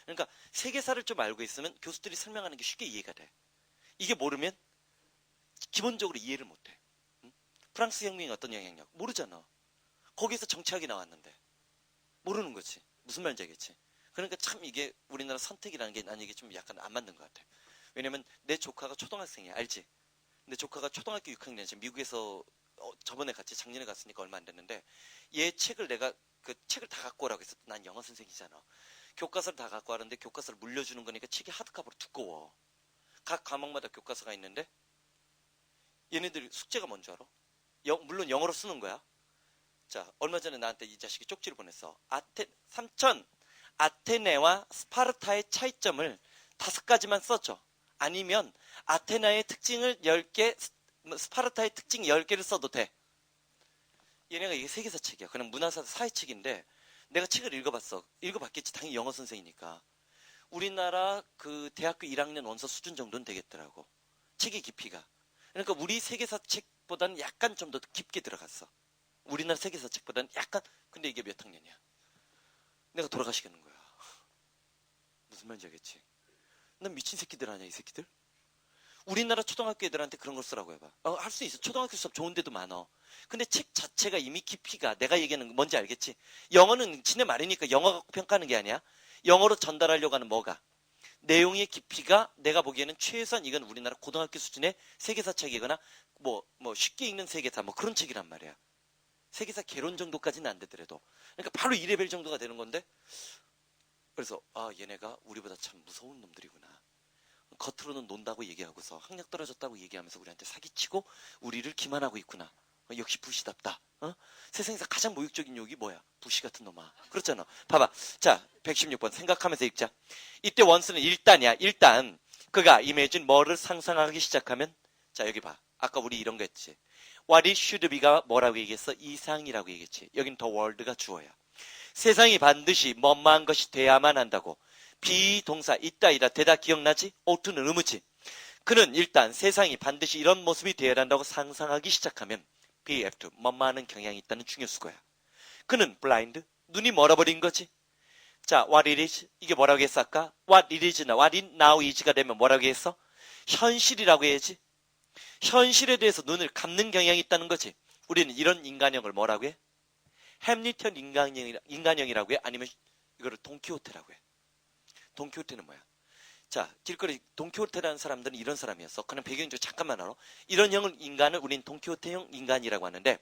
그러니까 세계사를 좀 알고 있으면 교수들이 설명하는 게 쉽게 이해가 돼. 이게 모르면 기본적으로 이해를 못해. 프랑스 혁명이 어떤 영향력 모르잖아. 거기서 정치학이 나왔는데 모르는 거지. 무슨 말인지 알겠지. 그러니까 참 이게 우리나라 선택이라는 게 난 이게 좀 약간 안 맞는 것 같아. 왜냐면 내 조카가 초등학생이야. 알지? 내 조카가 초등학교 6학년 지금 미국에서 저번에 같이 작년에 갔으니까 얼마 안 됐는데 얘 책을 내가 그 책을 다 갖고 오라고 했어. 난 영어 선생이잖아. 교과서를 다 갖고 와는데 교과서를 물려주는 거니까 책이 하드카버로 두꺼워. 각 과목마다 교과서가 있는데 얘네들 숙제가 뭔 줄 알아? 물론 영어로 쓰는 거야. 자, 얼마 전에 나한테 이 자식이 쪽지를 보냈어. 삼촌, 아테네와 스파르타의 차이점을 5가지만 써줘. 아니면 아테나의 특징을 10개 뭐 스파르타의 특징 10개를 써도 돼. 얘네가 이게 세계사 책이야. 그냥 문화사 사회책인데 내가 책을 읽어봤어. 읽어봤겠지. 당연히 영어 선생이니까. 우리나라 그 대학교 1학년 원서 수준 정도는 되겠더라고. 책의 깊이가. 그러니까 우리 세계사 책보다는 약간 좀 더 깊게 들어갔어. 우리나라 세계사 책보다는 약간. 근데 이게 몇 학년이야? 내가 돌아가시겠는 거야. 무슨 말인지 알겠지? 난 미친 새끼들 아니야, 이 새끼들? 우리나라 초등학교 애들한테 그런 걸 쓰라고 해봐. 할 수 있어. 초등학교 수업 좋은 데도 많아. 근데 책 자체가 이미 깊이가 내가 얘기하는 뭔지 알겠지? 영어는 지네 말이니까 영어 갖고 평가하는 게 아니야. 영어로 전달하려고 하는 뭐가? 내용의 깊이가 내가 보기에는 최소한 이건 우리나라 고등학교 수준의 세계사 책이거나 뭐 쉽게 읽는 세계사 뭐 그런 책이란 말이야. 세계사 개론 정도까지는 안 되더라도. 그러니까 바로 2레벨 정도가 되는 건데 그래서 얘네가 우리보다 참 무서운 놈들이구나. 겉으로는 논다고 얘기하고서 학력 떨어졌다고 얘기하면서 우리한테 사기치고 우리를 기만하고 있구나. 역시 부시답다. 세상에서 가장 모욕적인 욕이 뭐야? 부시 같은 놈아. 그렇잖아. 봐봐. 자, 116번 생각하면서 읽자. 이때 원수는 일단이야. 일단 그가 imagine 뭐를 상상하기 시작하면 자 여기 봐. 아까 우리 이런 거 했지. What it should be가 뭐라고 얘기했어? 이상이라고 얘기했지. 여긴 the world가 주어야. 세상이 반드시 뭐뭐한 것이 돼야만 한다고. 비동사 있다이다 되다 기억나지? ough는 의무지. 그는 일단 세상이 반드시 이런 모습이 되어야 한다고 상상하기 시작하면 be have to 뭐뭐하는 경향이 있다는 중요수거야. 그는 blind 눈이 멀어버린 거지. 자 what it is 이게 뭐라고 했어 아까? what it is나 what it now is가 되면 뭐라고 했어? 현실이라고 해야지. 현실에 대해서 눈을 감는 경향이 있다는 거지. 우리는 이런 인간형을 뭐라고 해? 햄리턴 인간형이라고 해? 아니면 이거를 돈키호테라고 해? 돈키호테는 뭐야? 자, 길거리 돈키호테라는 사람들은 이런 사람이었어. 그냥 배경 좀 잠깐만 알아. 이런 형을 인간을 우린 돈키호테형 인간이라고 하는데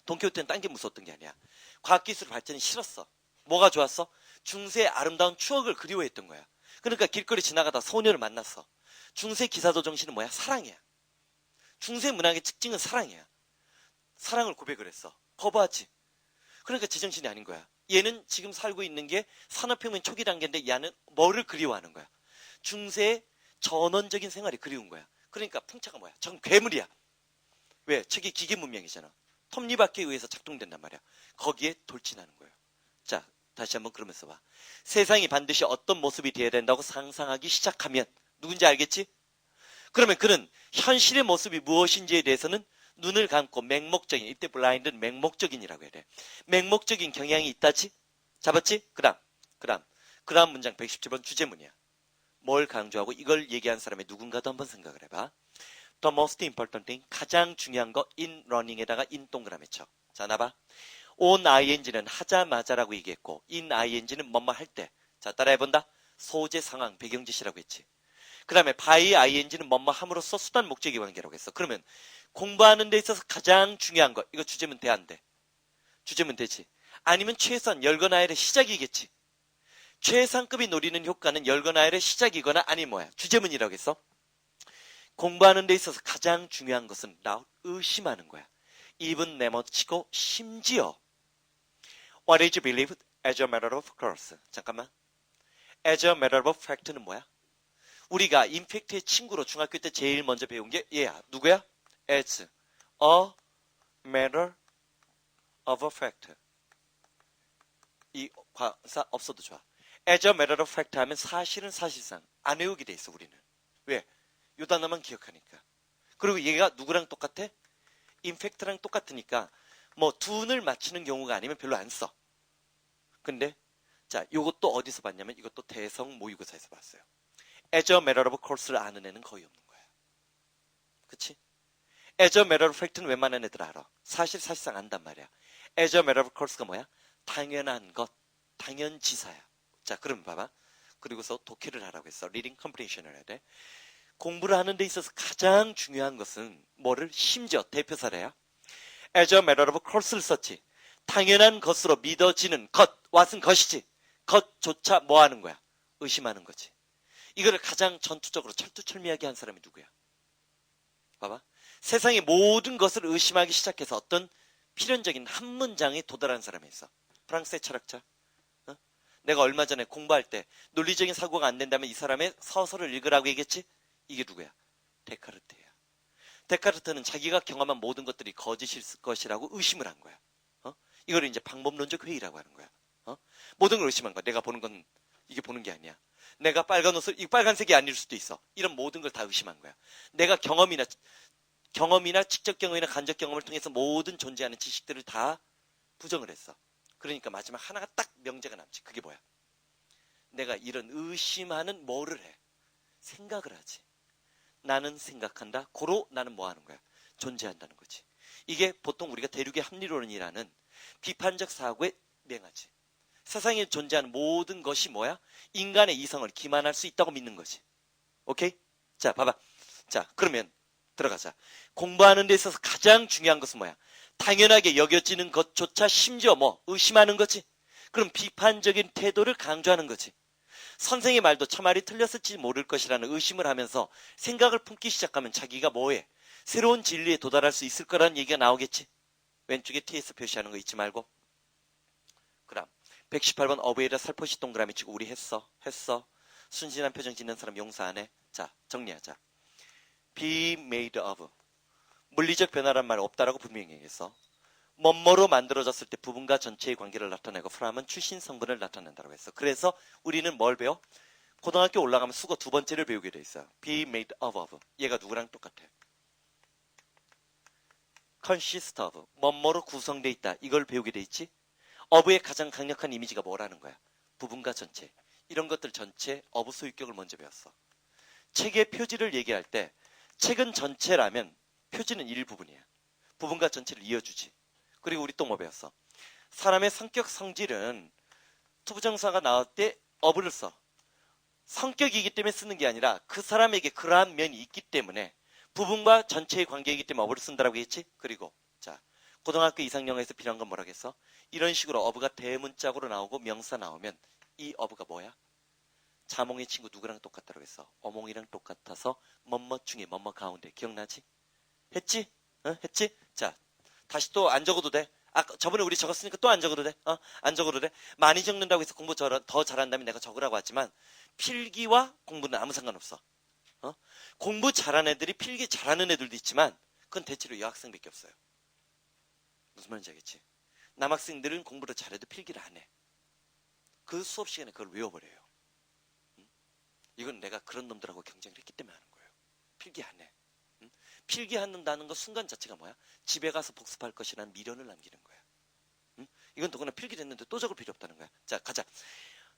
돈키호테는 딴 게 무서웠던 게 아니야. 과학기술 발전이 싫었어. 뭐가 좋았어? 중세의 아름다운 추억을 그리워했던 거야. 그러니까 길거리 지나가다 소녀를 만났어. 중세 기사도 정신은 뭐야? 사랑이야. 중세 문학의 특징은 사랑이야. 사랑을 고백을 했어. 거부하지. 그러니까 제정신이 아닌 거야. 얘는 지금 살고 있는 게 산업혁명 초기 단계인데 얘는 뭐를 그리워하는 거야? 중세의 전원적인 생활이 그리운 거야. 그러니까 풍차가 뭐야? 전 괴물이야. 왜? 책이 기계 문명이잖아. 톱니바퀴에 의해서 작동된단 말이야. 거기에 돌진하는 거예요. 자, 다시 한번 그러면서 봐. 세상이 반드시 어떤 모습이 되어야 된다고 상상하기 시작하면 누군지 알겠지? 그러면 그는 현실의 모습이 무엇인지에 대해서는 눈을 감고 맹목적인, 이때 블라인드는 맹목적인이라고 해야 돼. 맹목적인 경향이 있다지? 잡았지? 그 다음 문장 117번 주제문이야. 뭘 강조하고 이걸 얘기한 사람의 누군가도 한번 생각을 해봐. The most important thing, 가장 중요한 거 in running에다가 in 동그라미 쳐. 자, 나봐. on ing는 하자마자라고 얘기했고 in ing는 뭐뭐 할 때. 자, 따라해본다. 소재, 상황, 배경지시라고 했지. 그 다음에 by ing는 뭐뭐 함으로써 수단, 목적의 관계라고 했어. 그러면 공부하는 데 있어서 가장 중요한 거. 이거 주제문 돼, 안 돼? 주제문 되지. 아니면 최소한 열거나열의 시작이겠지. 최상급이 노리는 효과는 열거나열의 시작이거나 아니면 뭐야? 주제문이라고 했어. 공부하는 데 있어서 가장 중요한 것은 나 의심하는 거야. even 내모치고 심지어 what is believed as a matter of course. 잠깐만. as a matter of fact는 뭐야? 우리가 임팩트의 친구로 중학교 때 제일 먼저 배운 게 얘야. 누구야? as a matter of fact. 이 과사 없어도 좋아. as a matter of fact 하면 사실은 사실상 안 외우게 돼 있어 우리는. 왜? 요 단어만 기억하니까. 그리고 얘가 누구랑 똑같아? 임팩트랑 똑같으니까 뭐 둔을 맞추는 경우가 아니면 별로 안 써. 근데 자 요것도 어디서 봤냐면 이것도 대성 모의고사에서 봤어요. as a matter of course를 아는 애는 거의 없는 거야. 그치? as a matter of fact는 웬만한 애들 알아. 사실상 안단 말이야. as a matter of course가 뭐야? 당연한 것, 당연지사야. 자 그럼 봐봐. 그리고서 독해를 하라고 했어. reading comprehension을 해야 돼. 공부를 하는 데 있어서 가장 중요한 것은 뭐를 심지어 대표 사례야. as a matter of course를 썼지. 당연한 것으로 믿어지는 것, what은 것이지. 것조차 뭐 하는 거야? 의심하는 거지. 이거를 가장 전투적으로 철두철미하게 한 사람이 누구야? 봐봐. 세상의 모든 것을 의심하기 시작해서 어떤 필연적인 한 문장에 도달한 사람이 있어. 프랑스의 철학자. 내가 얼마 전에 공부할 때 논리적인 사고가 안 된다면 이 사람의 서설을 읽으라고 얘기했지? 이게 누구야? 데카르트야. 데카르트는 자기가 경험한 모든 것들이 거짓일 것이라고 의심을 한 거야. 이걸 이제 방법론적 회의라고 하는 거야. 모든 걸 의심한 거야. 내가 보는 건 이게 보는 게 아니야. 내가 빨간 옷을 이 빨간색이 아닐 수도 있어. 이런 모든 걸 다 의심한 거야. 내가 경험이나 직접 경험이나 간접 경험을 통해서 모든 존재하는 지식들을 다 부정을 했어. 그러니까 마지막 하나가 딱 명제가 남지. 그게 뭐야? 내가 이런 의심하는 뭐를 해? 생각을 하지. 나는 생각한다. 고로 나는 뭐 하는 거야? 존재한다는 거지. 이게 보통 우리가 대륙의 합리론이라는 비판적 사고의 맹하지. 세상에 존재하는 모든 것이 뭐야? 인간의 이성을 기만할 수 있다고 믿는 거지. 오케이? 자, 봐봐. 자, 그러면 들어가자. 공부하는 데 있어서 가장 중요한 것은 뭐야? 당연하게 여겨지는 것조차 심지어 뭐 의심하는 거지. 그럼 비판적인 태도를 강조하는 거지. 선생의 말도 저 말이 틀렸을지 모를 것이라는 의심을 하면서 생각을 품기 시작하면 자기가 뭐해? 새로운 진리에 도달할 수 있을 거라는 얘기가 나오겠지. 왼쪽에 TS 표시하는 거 잊지 말고. 그럼 118번 어부에다 살포시 동그라미 치고 우리 했어. 순진한 표정 짓는 사람 용서 안 해. 자, 정리하자. be made of. 물리적 변화란 말 없다라고 분명히 얘기했어. 뭐뭐로 만들어졌을 때 부분과 전체의 관계를 나타내고 from은 출신 성분을 나타낸다고 했어. 그래서 우리는 뭘 배워? 고등학교 올라가면 수거 두 번째를 배우게 돼 있어요. be made of. 얘가 누구랑 똑같아? consist of. 뭐뭐로 구성돼 있다. 이걸 배우게 돼 있지? of의 가장 강력한 이미지가 뭐라는 거야? 부분과 전체. 이런 것들 전체 of 소유격을 먼저 배웠어. 책의 표지를 얘기할 때 책은 전체라면 표지는 일부분이야. 부분과 전체를 이어주지. 그리고 우리 또 뭐 배웠어? 사람의 성격 성질은 투부정사가 나올 때 of를 써. 성격이기 때문에 쓰는 게 아니라 그 사람에게 그러한 면이 있기 때문에 부분과 전체의 관계이기 때문에 of를 쓴다라고 했지? 그리고 자, 고등학교 이상영어에서 필요한 건 뭐라고 했어? 이런 식으로 of가 대문짝으로 나오고 명사 나오면 이 of가 뭐야? 자몽의 친구 누구랑 똑같다고 했어? 어몽이랑 똑같아서 뭐뭐 중에 뭐뭐 가운데. 기억나지? 했지? 했지? 자, 다시 또 안 적어도 돼. 저번에 우리 적었으니까 또 안 적어도 돼. 안 적어도 돼. 많이 적는다고 해서 공부 더 잘한다면 내가 적으라고 하지만 필기와 공부는 아무 상관없어. 공부 잘하는 애들이 필기 잘하는 애들도 있지만 그건 대체로 여학생밖에 없어요. 무슨 말인지 알겠지? 남학생들은 공부를 잘해도 필기를 안 해. 그 수업 시간에 그걸 외워버려요. 이건 내가 그런 놈들하고 경쟁을 했기 때문에 하는 거예요. 필기 안 해. 필기한다는 것 순간 자체가 뭐야? 집에 가서 복습할 것이라는 미련을 남기는 거야. 이건 더구나 필기를 했는데 또 적을 필요 없다는 거야. 자, 가자.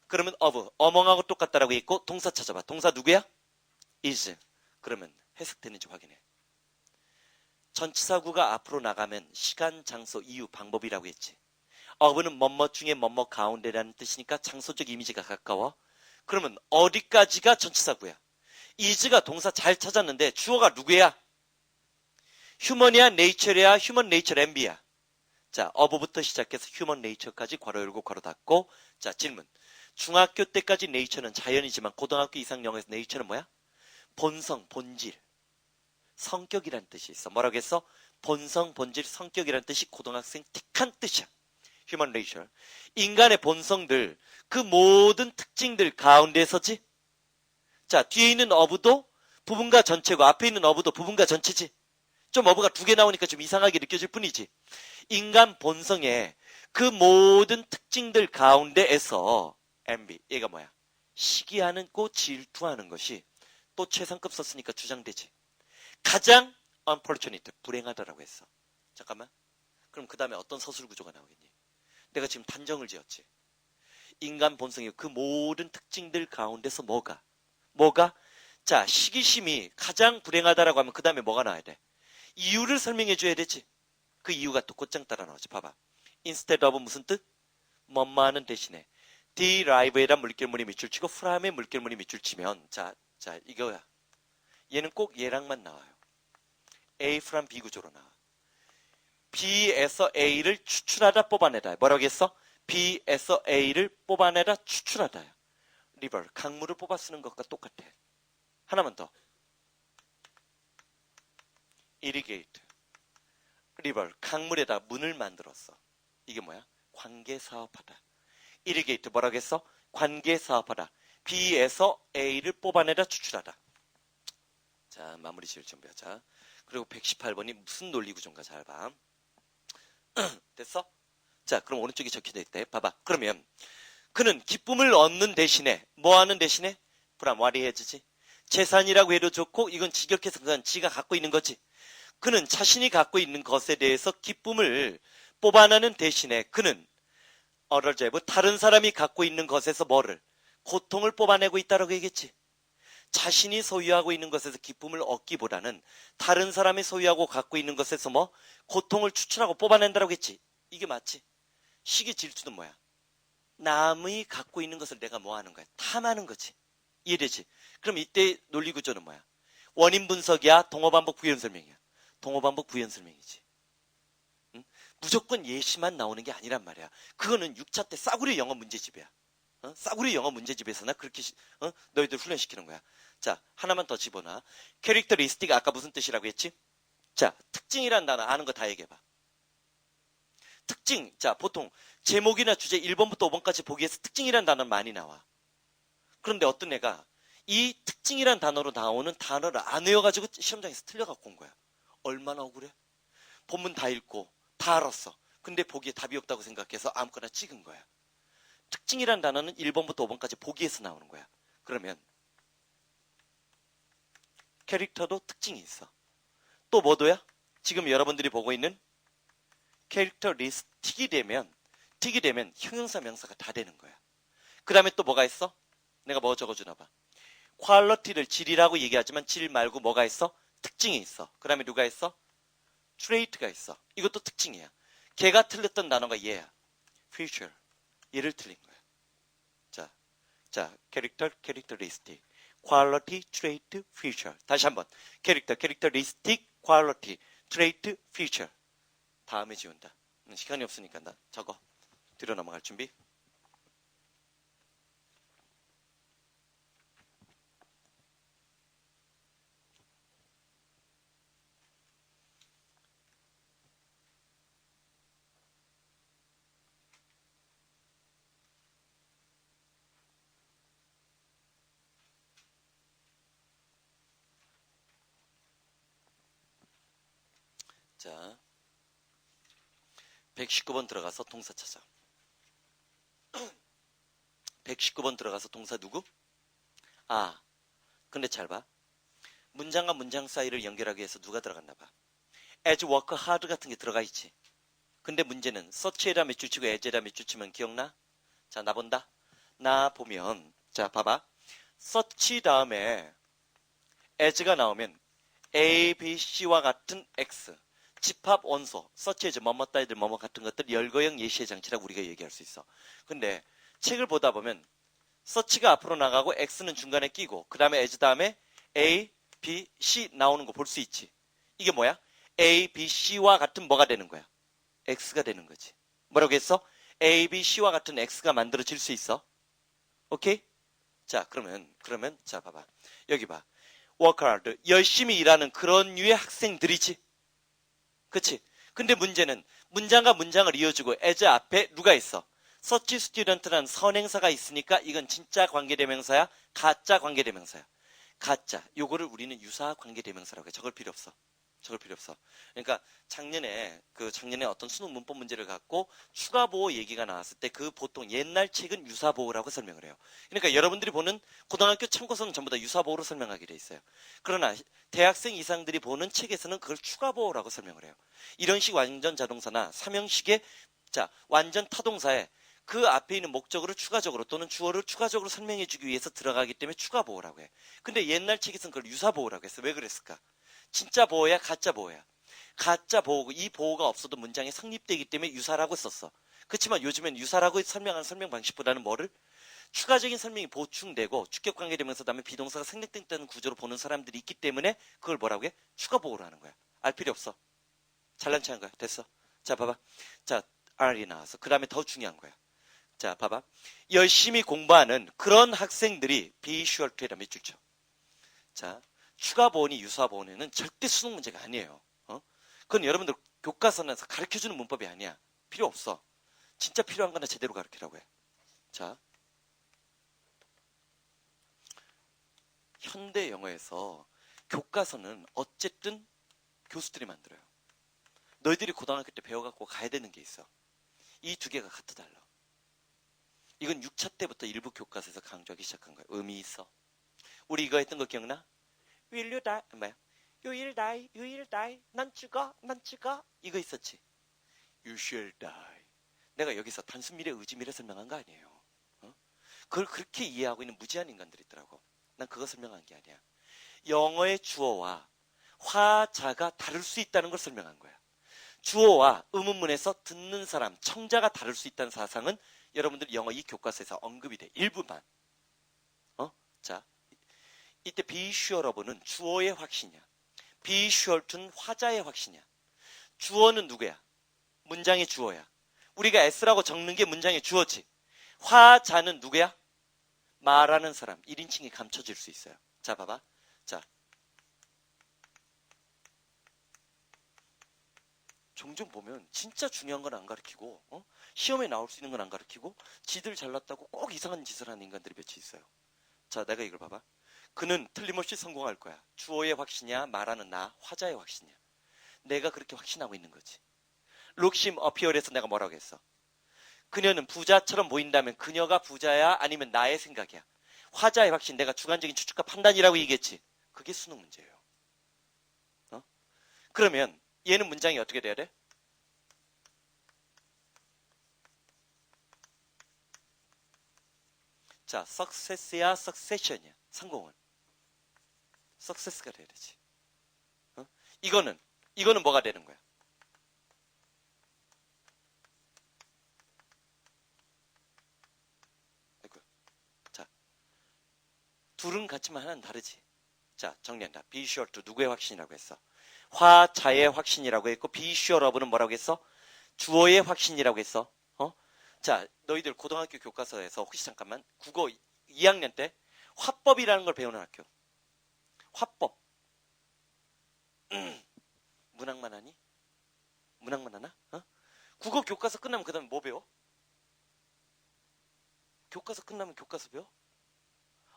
그러면 of, 어멍하고 똑같다라고 했고 동사 찾아봐. 동사 누구야? is. 그러면 해석되는지 확인해. 전치사구가 앞으로 나가면 시간, 장소, 이유, 방법이라고 했지. of는 뭐뭐 중에 뭐뭐 가운데라는 뜻이니까 장소적 이미지가 가까워. 그러면 어디까지가 전치사구야? is가 동사 잘 찾았는데 주어가 누구야? 휴먼이야, 네이처야, 휴먼 네이처 엠비야. 자, of부터 시작해서 휴먼 네이처까지 괄호 열고 괄호 닫고. 자, 질문. 중학교 때까지 네이처는 자연이지만 고등학교 이상 영어에서 네이처는 뭐야? 본성, 본질, 성격이란 뜻이 있어. 뭐라고 했어? 본성, 본질, 성격이란 뜻이 고등학생 틱한 뜻이야. 휴먼 네이처. 인간의 본성들, 그 모든 특징들 가운데 서지. 자, 뒤에 있는 of도 부분과 전체고 앞에 있는 of도 부분과 전체지. 좀 어부가 두 개 나오니까 좀 이상하게 느껴질 뿐이지. 인간 본성의 그 모든 특징들 가운데에서 MB, 얘가 뭐야? 시기하고 질투하는 것이 또 최상급 썼으니까 주장되지. 가장 unfortunate, 불행하다라고 했어. 잠깐만. 그럼 그 다음에 어떤 서술 구조가 나오겠니? 내가 지금 단정을 지었지. 인간 본성의 그 모든 특징들 가운데서 뭐가? 자, 시기심이 가장 불행하다라고 하면 그 다음에 뭐가 나와야 돼? 이유를 설명해 줘야 되지. 그 이유가 또 곧장 따라 나오지. 봐봐. instead of 무슨 뜻? 뭐뭐하는 대신에 derive에다 물결문이 밑줄 치고 from에 물결문이 밑줄 치면 자 이거야. 얘는 꼭 얘랑만 나와요. A from B 구조로 나와. B에서 A를 추출하다 뽑아내다. 뭐라고 했어? B에서 A를 뽑아내다 추출하다. river, 강물을 뽑아 쓰는 것과 똑같아. 하나만 더. irrigate, river, 강물에다 문을 만들었어. 이게 뭐야? 관계사업하다. irrigate 뭐라고 했어? 관계사업하다. B에서 A를 뽑아내다 추출하다. 자, 마무리 지을 준비하자. 그리고 118번이 무슨 논리 구조인가 잘 봐. 됐어? 자, 그럼 오른쪽에 적혀져 있대. 봐봐. 그러면 그는 기쁨을 얻는 대신에 뭐 하는 대신에 불안와리해지지. 재산이라고 해도 좋고 이건 직역해서 그건 지가 갖고 있는 거지. 그는 자신이 갖고 있는 것에 대해서 기쁨을 뽑아내는 대신에 그는 어럴제브 다른 사람이 갖고 있는 것에서 뭐를 고통을 뽑아내고 있다라고 얘기했지. 자신이 소유하고 있는 것에서 기쁨을 얻기보다는 다른 사람이 소유하고 갖고 있는 것에서 뭐 고통을 추출하고 뽑아낸다라고 했지. 이게 맞지? 시기 질투는 뭐야? 남이 갖고 있는 것을 내가 뭐 하는 거야? 탐하는 거지. 이해되지? 그럼 이때 논리 구조는 뭐야? 원인 분석이야? 동어반복 부연 설명이야? 동어반복 부연 설명이지. 응? 무조건 예시만 나오는 게 아니란 말이야. 그거는 6차 때 싸구려 영어 문제집이야. 싸구려 영어 문제집에서나 그렇게 너희들 훈련시키는 거야. 자, 하나만 더 집어넣어. 캐릭터리스틱 아까 무슨 뜻이라고 했지? 자, 특징이란 단어 아는 거 다 얘기해봐. 특징. 자, 보통 제목이나 주제 1번부터 5번까지 보기에서 특징이란 단어는 많이 나와. 그런데 어떤 애가 이 특징이란 단어로 나오는 단어를 안 외워가지고 시험장에서 틀려갖고 온 거야. 얼마나 억울해? 본문 다 읽고 다 알았어. 근데 보기에 답이 없다고 생각해서 아무거나 찍은 거야. 특징이란 단어는 1번부터 5번까지 보기에서 나오는 거야. 그러면 캐릭터도 특징이 있어. 또 뭐도야? 지금 여러분들이 보고 있는 캐릭터리스틱이 되면 형용사 명사가 다 되는 거야. 그 다음에 또 뭐가 있어? 내가 뭐 적어주나 봐. 퀄리티를 질이라고 얘기하지만 질 말고 뭐가 있어? 특징이 있어. 그 다음에 누가 있어? 트레이트가 있어. 이것도 특징이야. 걔가 틀렸던 단어가 얘야. feature. 얘를 틀린 거야. 자, 캐릭터리스틱. 퀄리티, 트레이트, feature. 다시 한번. 캐릭터리스틱, 퀄리티, 트레이트, feature. 다음에 지운다. 시간이 없으니까 나 적어. 뒤로 넘어갈 준비. 자, 119번 들어가서 동사 찾아. 119번 들어가서 동사 누구? 아, 근데 잘 봐. 문장과 문장 사이를 연결하기 위해서 누가 들어갔나 봐. as work hard 같은 게 들어가 있지. 근데 문제는 search에다 밑줄 치고 as에다 밑줄 치면 기억나? 자, 나 본다. 나 보면 자, 봐봐. search 다음에 as가 나오면 A, B, C와 같은 X 집합 원소, search 뭐뭐 따위들 뭐뭐 같은 것들 열거형 예시의 장치라고 우리가 얘기할 수 있어. 근데 책을 보다 보면 search가 앞으로 나가고 X는 중간에 끼고 그 다음에 as 다음에 A, B, C 나오는 거 볼 수 있지. 이게 뭐야? A, B, C와 같은 뭐가 되는 거야? X가 되는 거지. 뭐라고 했어? A, B, C와 같은 X가 만들어질 수 있어. 오케이? 자, 그러면 자, 봐봐. 여기 봐. work hard. 열심히 일하는 그런 류의 학생들이지. 그치? 근데 문제는 문장과 문장을 이어주고 as 앞에 누가 있어? search student라는 선행사가 있으니까 이건 진짜 관계대명사야? 가짜 관계대명사야? 가짜. 요거를 우리는 유사 관계대명사라고 해. 적을 필요 없어. 그러니까 작년에 어떤 수능 문법 문제를 갖고 추가 보호 얘기가 나왔을 때 그 보통 옛날 책은 유사 보호라고 설명을 해요. 그러니까 여러분들이 보는 고등학교 참고서는 전부 다 유사 보호로 설명하게 돼 있어요. 그러나 대학생 이상들이 보는 책에서는 그걸 추가 보호라고 설명을 해요. 이런 식 완전 자동사나 삼형식의 자, 완전 타동사에 그 앞에 있는 목적어를 추가적으로 또는 주어를 추가적으로 설명해 주기 위해서 들어가기 때문에 추가 보호라고 해. 근데 옛날 책에서는 그걸 유사 보호라고 했어. 왜 그랬을까? 진짜 보호야, 가짜 보호야? 가짜 보호고 이 보호가 없어도 문장이 성립되기 때문에 유사라고 썼어. 그렇지만 요즘엔 유사라고 설명하는 설명 방식보다는 뭐를? 추가적인 설명이 보충되고 주격관계되면서 다음에 비동사가 생략된다는 구조로 보는 사람들이 있기 때문에 그걸 뭐라고 해? 추가 보호를 하는 거야. 알 필요 없어. 잘난 체한 거야. 됐어. 자, 봐봐. 자, R이 나와서 그 다음에 더 중요한 거야. 자, 봐봐. 열심히 공부하는 그런 학생들이 be sure to에다 몇 줄 쳐. 자, 추가 보원이 유사 보원에는 절대 수능 문제가 아니에요. 그건 여러분들 교과서에서 가르쳐주는 문법이 아니야. 필요 없어. 진짜 필요한 거나 제대로 가르치라고 해. 자, 현대 영어에서 교과서는 어쨌든 교수들이 만들어요. 너희들이 고등학교 때 배워갖고 가야 되는 게 있어. 이 두 개가 같아 달라. 이건 6차 때부터 일부 교과서에서 강조하기 시작한 거야. 의미 있어. 우리 이거 했던 거 기억나? Will you die? 뭐야? You will die, you will die. 난 죽어, 난 죽어. 이거 있었지. You shall die. 내가 여기서 단순 미래, 의지 미래 설명한 거 아니에요. 어? 그걸 그렇게 이해하고 있는 무지한 인간들이 있더라고. 난 그거 설명한 게 아니야. 영어의 주어와 화자가 다를 수 있다는 걸 설명한 거야. 주어와 의문문에서 듣는 사람, 청자가 다를 수 있다는 사상은 여러분들 영어 이 교과서에서 언급이 돼. 일부만. 자, 이때 be sure of는 주어의 확신이야. be sure to는 화자의 확신이야. 주어는 누구야? 문장의 주어야. 우리가 S라고 적는 게 문장의 주어지. 화자는 누구야? 말하는 사람, 1인칭이 감춰질 수 있어요. 자, 봐봐. 자, 종종 보면 진짜 중요한 건 안 가르치고 시험에 나올 수 있는 건 안 가르치고 지들 잘났다고 꼭 이상한 짓을 하는 인간들이 몇이 있어요. 자, 내가 이걸 봐봐. 그는 틀림없이 성공할 거야. 주어의 확신이야, 말하는 나, 화자의 확신이야. 내가 그렇게 확신하고 있는 거지. 룩심 어피얼에서 내가 뭐라고 했어? 그녀는 부자처럼 보인다면 그녀가 부자야 아니면 나의 생각이야. 화자의 확신, 내가 주관적인 추측과 판단이라고 얘기했지. 그게 수능 문제예요. 그러면 얘는 문장이 어떻게 돼야 돼? 자, success야, succession이야. 성공은 success가 돼야 되지. 이거는 뭐가 되는 거야? 자, 둘은 같지만 하나는 다르지. 자, 정리한다. be sure to 누구의 확신이라고 했어? 화자의 확신이라고 했고 be sure of는 뭐라고 했어? 주어의 확신이라고 했어. 자, 너희들 고등학교 교과서에서 혹시 잠깐만 국어 2학년 때 화법이라는 걸 배우는 학교. 화법. 문학만 하니? 문학만 하나? 국어 교과서 끝나면 그 다음에 뭐 배워? 교과서 끝나면 교과서 배워?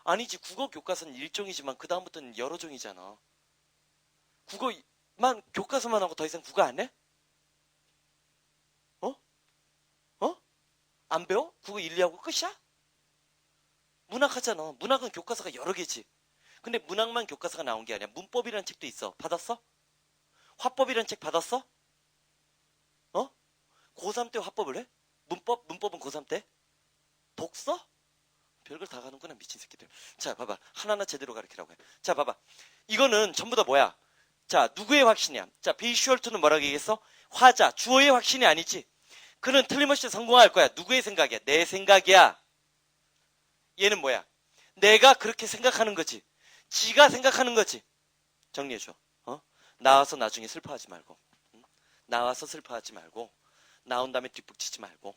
아니지, 국어 교과서는 일종이지만 그 다음부터는 여러 종이잖아. 국어만 교과서만 하고 더 이상 국어 안 해? 안 배워? 국어 1, 2하고 끝이야? 문학 하잖아. 문학은 교과서가 여러 개지. 근데 문학만 교과서가 나온 게 아니야. 문법이라는 책도 있어. 받았어? 화법이라는 책 받았어? 고3 때 화법을 해? 문법은 고3 때? 독서? 별걸 다 가는구나, 미친 새끼들. 자, 봐봐. 하나하나 제대로 가르치라고 해. 자, 봐봐. 이거는 전부 다 뭐야? 자, 누구의 확신이야? 자, be sure to는 뭐라고 얘기했어? 화자, 주어의 확신이 아니지. 그는 틀림없이 성공할 거야. 누구의 생각이야? 내 생각이야. 얘는 뭐야? 내가 그렇게 생각하는 거지. 지가 생각하는 거지. 정리해줘. 나와서 나중에 슬퍼하지 말고. 나와서 슬퍼하지 말고. 나온 다음에 뒷북치지 말고.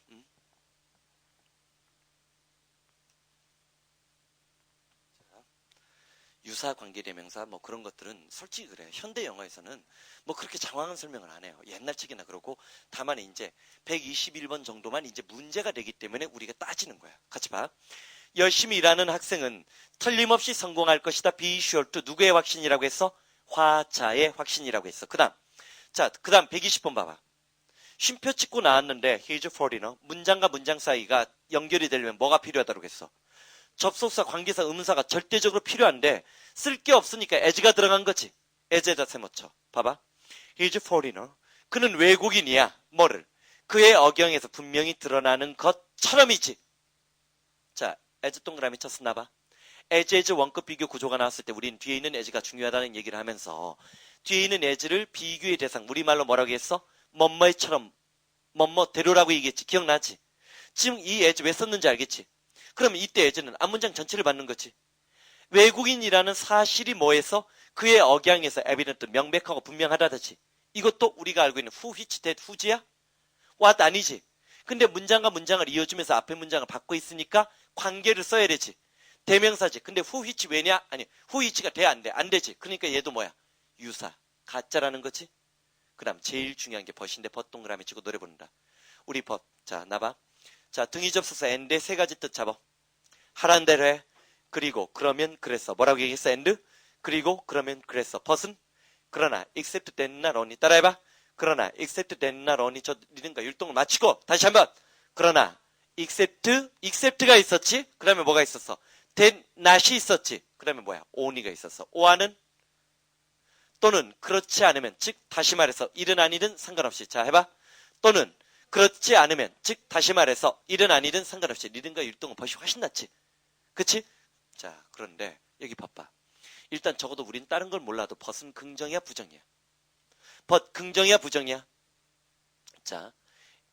유사 관계대명사 뭐 그런 것들은 솔직히 그래. 현대 영어에서는 뭐 그렇게 장황한 설명을 안 해요. 옛날 책이나 그러고 다만 이제 121번 정도만 이제 문제가 되기 때문에 우리가 따지는 거야. 같이 봐. 열심히 일하는 학생은 틀림없이 성공할 것이다. be sure to 누구의 확신이라고 했어? 화자의 확신이라고 했어. 그다음 120번 봐봐. 쉼표 찍고 나왔는데 he's a foreigner. 문장과 문장 사이가 연결이 되려면 뭐가 필요하다고 했어? 접속사, 관계사, 의문사가 절대적으로 필요한데 쓸 게 없으니까 as가 들어간 거지. as에다 세모쳐. 봐봐. He's a foreigner. 그는 외국인이야. 뭐를? 그의 억양에서 분명히 드러나는 것처럼이지. 자, as 동그라미 쳤었나 봐. as 원급 비교 구조가 나왔을 때 우린 뒤에 있는 as가 중요하다는 얘기를 하면서 뒤에 있는 as를 비교의 대상, 우리말로 뭐라고 했어? 뭐뭐처럼, 뭐뭐대로라고 얘기했지. 기억나지? 지금 이 as 왜 썼는지 알겠지? 그럼 이때 as는 앞문장 전체를 받는 거지. 외국인이라는 사실이 뭐에서? 그의 억양에서 evident, 명백하고 분명하다지. 이것도 우리가 알고 있는 who, which, that, who지야? what 아니지. 근데 문장과 문장을 이어주면서 앞에 문장을 받고 있으니까 관계를 써야 되지. 대명사지. 근데 who, which 왜냐? 아니, who, which가 돼, 안 돼? 안 되지. 그러니까 얘도 뭐야? 유사. 가짜라는 거지. 그 다음 제일 중요한 게 벗인데 벗 동그라미 치고 노래 부른다. 우리 벗. 자, 나봐. 자, 등위 접속사 and 세 가지 뜻 잡아. 하란 대로 해. 그리고 그러면 그랬어. 뭐라고 얘기했어? and? 그리고 그러면 그랬어. 벗은 그러나 except that not only 따라해봐. 그러나 except that not only 저 리듬과 율동을 마치고 다시 한번 그러나 except가 있었지. 그 다음에 뭐가 있었어? that not이 있었지. 그 다음에 뭐야? only가 있었어. 오아는 또는 그렇지 않으면 즉 다시 말해서 일은 아니든 상관없이 자 해봐. 또는 그렇지 않으면 즉 다시 말해서 일은 아니든 상관없이 리듬과 율동은 벌써 훨씬 낫지. 그치? 자 그런데 여기 봐봐. 일단 적어도 우린 다른 걸 몰라도 벗은 긍정이야 부정이야? 벗 긍정이야 부정이야? 자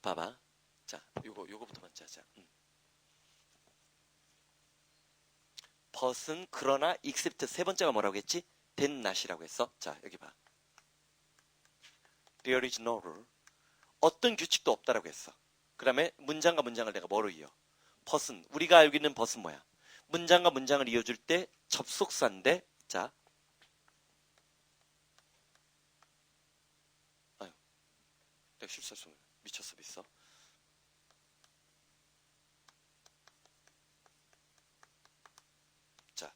봐봐. 자 요거부터 먼저 하자. 벗은 그러나 except 세 번째가 뭐라고 했지? that not이라고 했어. 자 여기 봐. There is no rule. 어떤 규칙도 없다라고 했어. 그 다음에 문장과 문장을 내가 뭐로 이어? 벗은 우리가 알고 있는 벗은 뭐야? 문장과 문장을 이어줄 때 접속사인데 자 아유 내가 실수할 수 없네. 미쳤어 미쳐. 자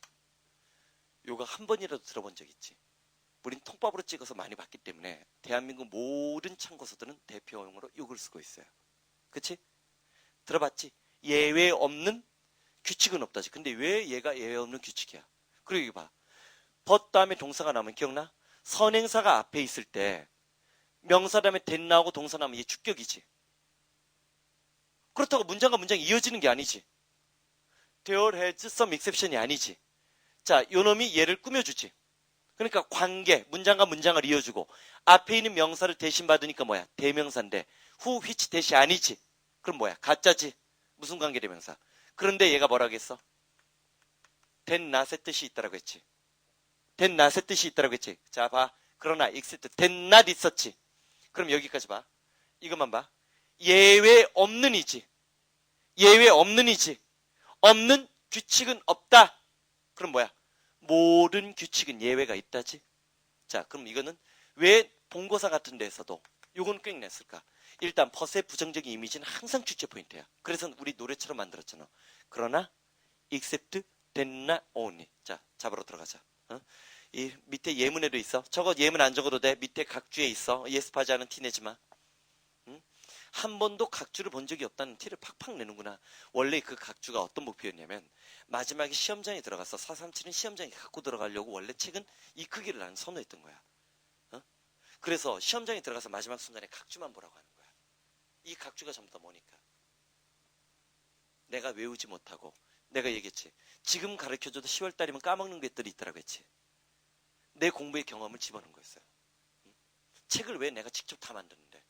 요거 한 번이라도 들어본 적 있지? 우린 통밥으로 찍어서 많이 봤기 때문에 대한민국 모든 참고서들은 대표용으로 이걸 쓰고 있어요. 그치? 들어봤지? 예외 없는 규칙은 없다지. 근데 왜 얘가 예외 없는 규칙이야? 그리고 이거 봐. 벗 다음에 동사가 나오면 기억나? 선행사가 앞에 있을 때 명사 다음에 that 나오고 동사 나오면 얘 주격이지. 그렇다고 문장과 문장이 이어지는 게 아니지. There has some exception이 아니지. 자, 요 놈이 얘를 꾸며주지. 그러니까 관계, 문장과 문장을 이어주고 앞에 있는 명사를 대신 받으니까 뭐야? 대명사인데 who, which 대시 아니지. 그럼 뭐야? 가짜지. 무슨 관계 대명사. 그런데 얘가 뭐라고 했어? that not의 뜻이 있다라고 했지. that not의 뜻이 있다라고 했지. 자, 봐. 그러나 except that not 있었지. 그럼 여기까지 봐. 이것만 봐. 예외 없는 이지. 예외 없는 이지. 없는 규칙은 없다. 그럼 뭐야? 모든 규칙은 예외가 있다지. 자, 그럼 이거는 왜 본고사 같은 데에서도 요건 꽤 냈을까? 일단 벗의 부정적인 이미지는 항상 주체 포인트야. 그래서 우리 노래처럼 만들었잖아. 그러나 except that not only. 자, 잡으러 들어가자. 이 밑에 예문에도 있어. 저거 예문 안 적어도 돼. 밑에 각주에 있어. 예습하지 않은 티 내지 마. 한 번도 각주를 본 적이 없다는 티를 팍팍 내는구나. 원래 그 각주가 어떤 목표였냐면 마지막에 시험장에 들어가서 437은 시험장에 갖고 들어가려고 원래 책은 이 크기를 나는 선호했던 거야. 그래서 시험장에 들어가서 마지막 순간에 각주만 보라고 하는 거야. 이 각주가 전부 다 뭐니까? 내가 외우지 못하고 내가 얘기했지. 지금 가르쳐줘도 10월달이면 까먹는 것들이 있더라고 했지. 내 공부의 경험을 집어넣은 거였어요. 책을 왜 내가 직접 다 만드는데?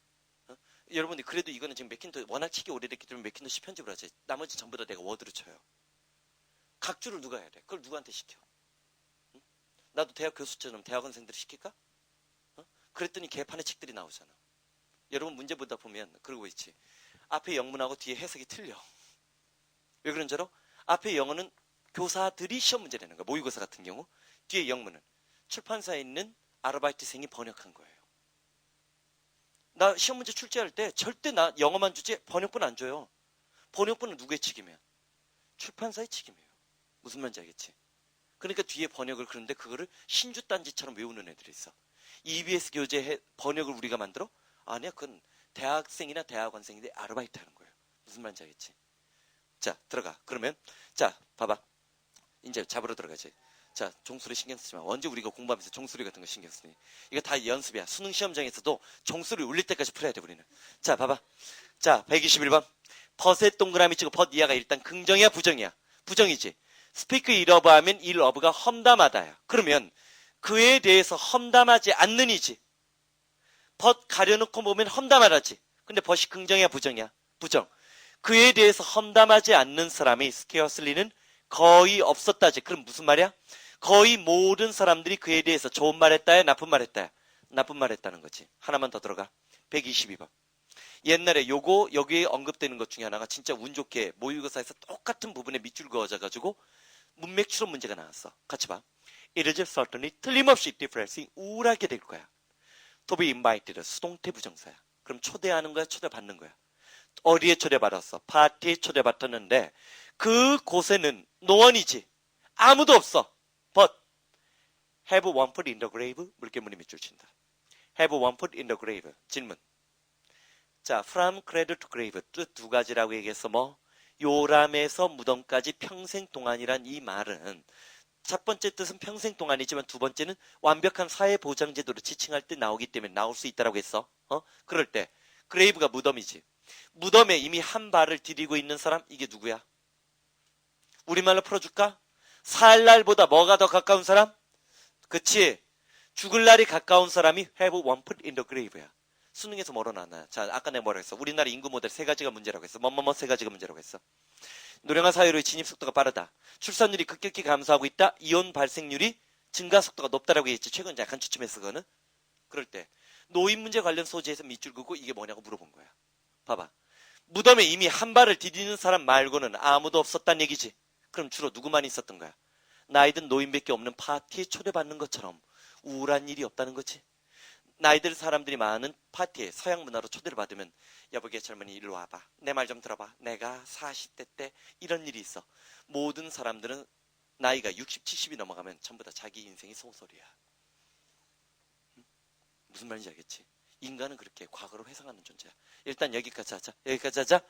여러분들 그래도 이거는 지금 맥킨토 워낙 책이 오래됐기 때문에 맥킨토시 편집을 하지. 나머지 전부 다 내가 워드로 쳐요. 각주를 누가 해야 돼? 그걸 누구한테 시켜? 나도 대학 교수처럼 대학원생들이 시킬까? 그랬더니 개판의 책들이 나오잖아. 여러분 문제 보다 보면 그러고 있지. 앞에 영문하고 뒤에 해석이 틀려. 왜 그런 줄 알아? 앞에 영어는 교사들이 시험 문제 내는 거야. 모의고사 같은 경우. 뒤에 영문은 출판사에 있는 아르바이트생이 번역한 거예요. 나 시험 문제 출제할 때 절대 나 영어만 주지 번역본 안 줘요. 번역본은 누구의 책임이야? 출판사의 책임이에요. 무슨 말인지 알겠지? 그러니까 뒤에 번역을 그런데 그거를 신주딴지처럼 외우는 애들이 있어. EBS 교재 번역을 우리가 만들어? 아니야. 그건 대학생이나 대학원생인데 아르바이트 하는 거예요. 무슨 말인지 알겠지? 자, 들어가. 그러면 자, 봐봐. 이제 잡으러 들어가지. 자, 종소리 신경 쓰지 마. 언제 우리가 공부하면서 종소리 같은 거 신경 쓰니? 이거 다 연습이야. 수능 시험장에서도 종소리 울릴 때까지 풀어야 돼, 우리는. 자, 봐봐. 자, 121번. 벗의 동그라미 치고 벗 이하가 일단 긍정이야, 부정이야? 부정이지. 스피크 이러브 하면 이 러브가 험담하다야. 그러면 그에 대해서 험담하지 않는 이지. 벗 가려놓고 보면 험담하다지. 근데 벗이 긍정이야, 부정이야? 부정. 그에 대해서 험담하지 않는 사람이 스케어슬리는 거의 없었다지. 그럼 무슨 말이야? 거의 모든 사람들이 그에 대해서 좋은 말 했다야, 나쁜 말 했다야? 나쁜 말 했다는 거지. 하나만 더 들어가. 122번. 옛날에 요거 여기에 언급되는 것 중에 하나가 진짜 운 좋게 모의고사에서 똑같은 부분에 밑줄 그어져가지고 문맥 추론 문제가 나왔어. 같이 봐. It is certainly 틀림없이 differently 우울하게 될 거야. To be invited 수동태 부정사야. 그럼 초대하는 거야, 초대받는 거야? 어디에 초대받았어? 파티에 초대받았는데 그 곳에는 노원이지. 아무도 없어. But Have one foot in the grave. 물개무늬 밑줄 친다. Have one foot in the grave. 질문. 자, from cradle to grave. 뜻 두 가지라고 얘기했어. 뭐? 요람에서 무덤까지 평생 동안이란 이 말은 첫 번째 뜻은 평생 동안이지만 두 번째는 완벽한 사회보장제도를 지칭할 때 나오기 때문에 나올 수 있다라고 했어. 그럴 때 그레이브가 무덤이지. 무덤에 이미 한 발을 디디고 있는 사람, 이게 누구야? 우리말로 풀어줄까? 살 날보다 뭐가 더 가까운 사람? 그치? 죽을 날이 가까운 사람이 have one foot in the grave야. 수능에서 뭐로 나왔나? 자, 아까 내가 뭐라고 했어? 우리나라 인구 모델 세 가지가 문제라고 했어. 뭐뭐뭐 세 가지가 문제라고 했어. 노령화 사회로의 진입 속도가 빠르다. 출산율이 급격히 감소하고 있다. 이혼 발생률이 증가 속도가 높다라고 했지. 최근 약간 추첨했어, 그거는. 그럴 때 노인 문제 관련 소재에서 밑줄 긋고 이게 뭐냐고 물어본 거야. 봐봐. 무덤에 이미 한 발을 디디는 사람 말고는 아무도 없었단 얘기지. 그럼 주로 누구만 있었던 거야? 나이든 노인밖에 없는 파티에 초대받는 것처럼 우울한 일이 없다는 거지. 나이들 사람들이 많은 파티에 서양 문화로 초대를 받으면 여보게 젊은이 일로 와봐. 내 말 좀 들어봐. 내가 40대 때 이런 일이 있어. 모든 사람들은 나이가 60, 70이 넘어가면 전부 다 자기 인생이 소설이야. 무슨 말인지 알겠지? 인간은 그렇게 과거로 회상하는 존재야. 일단 여기까지 하자. 여기까지 하자.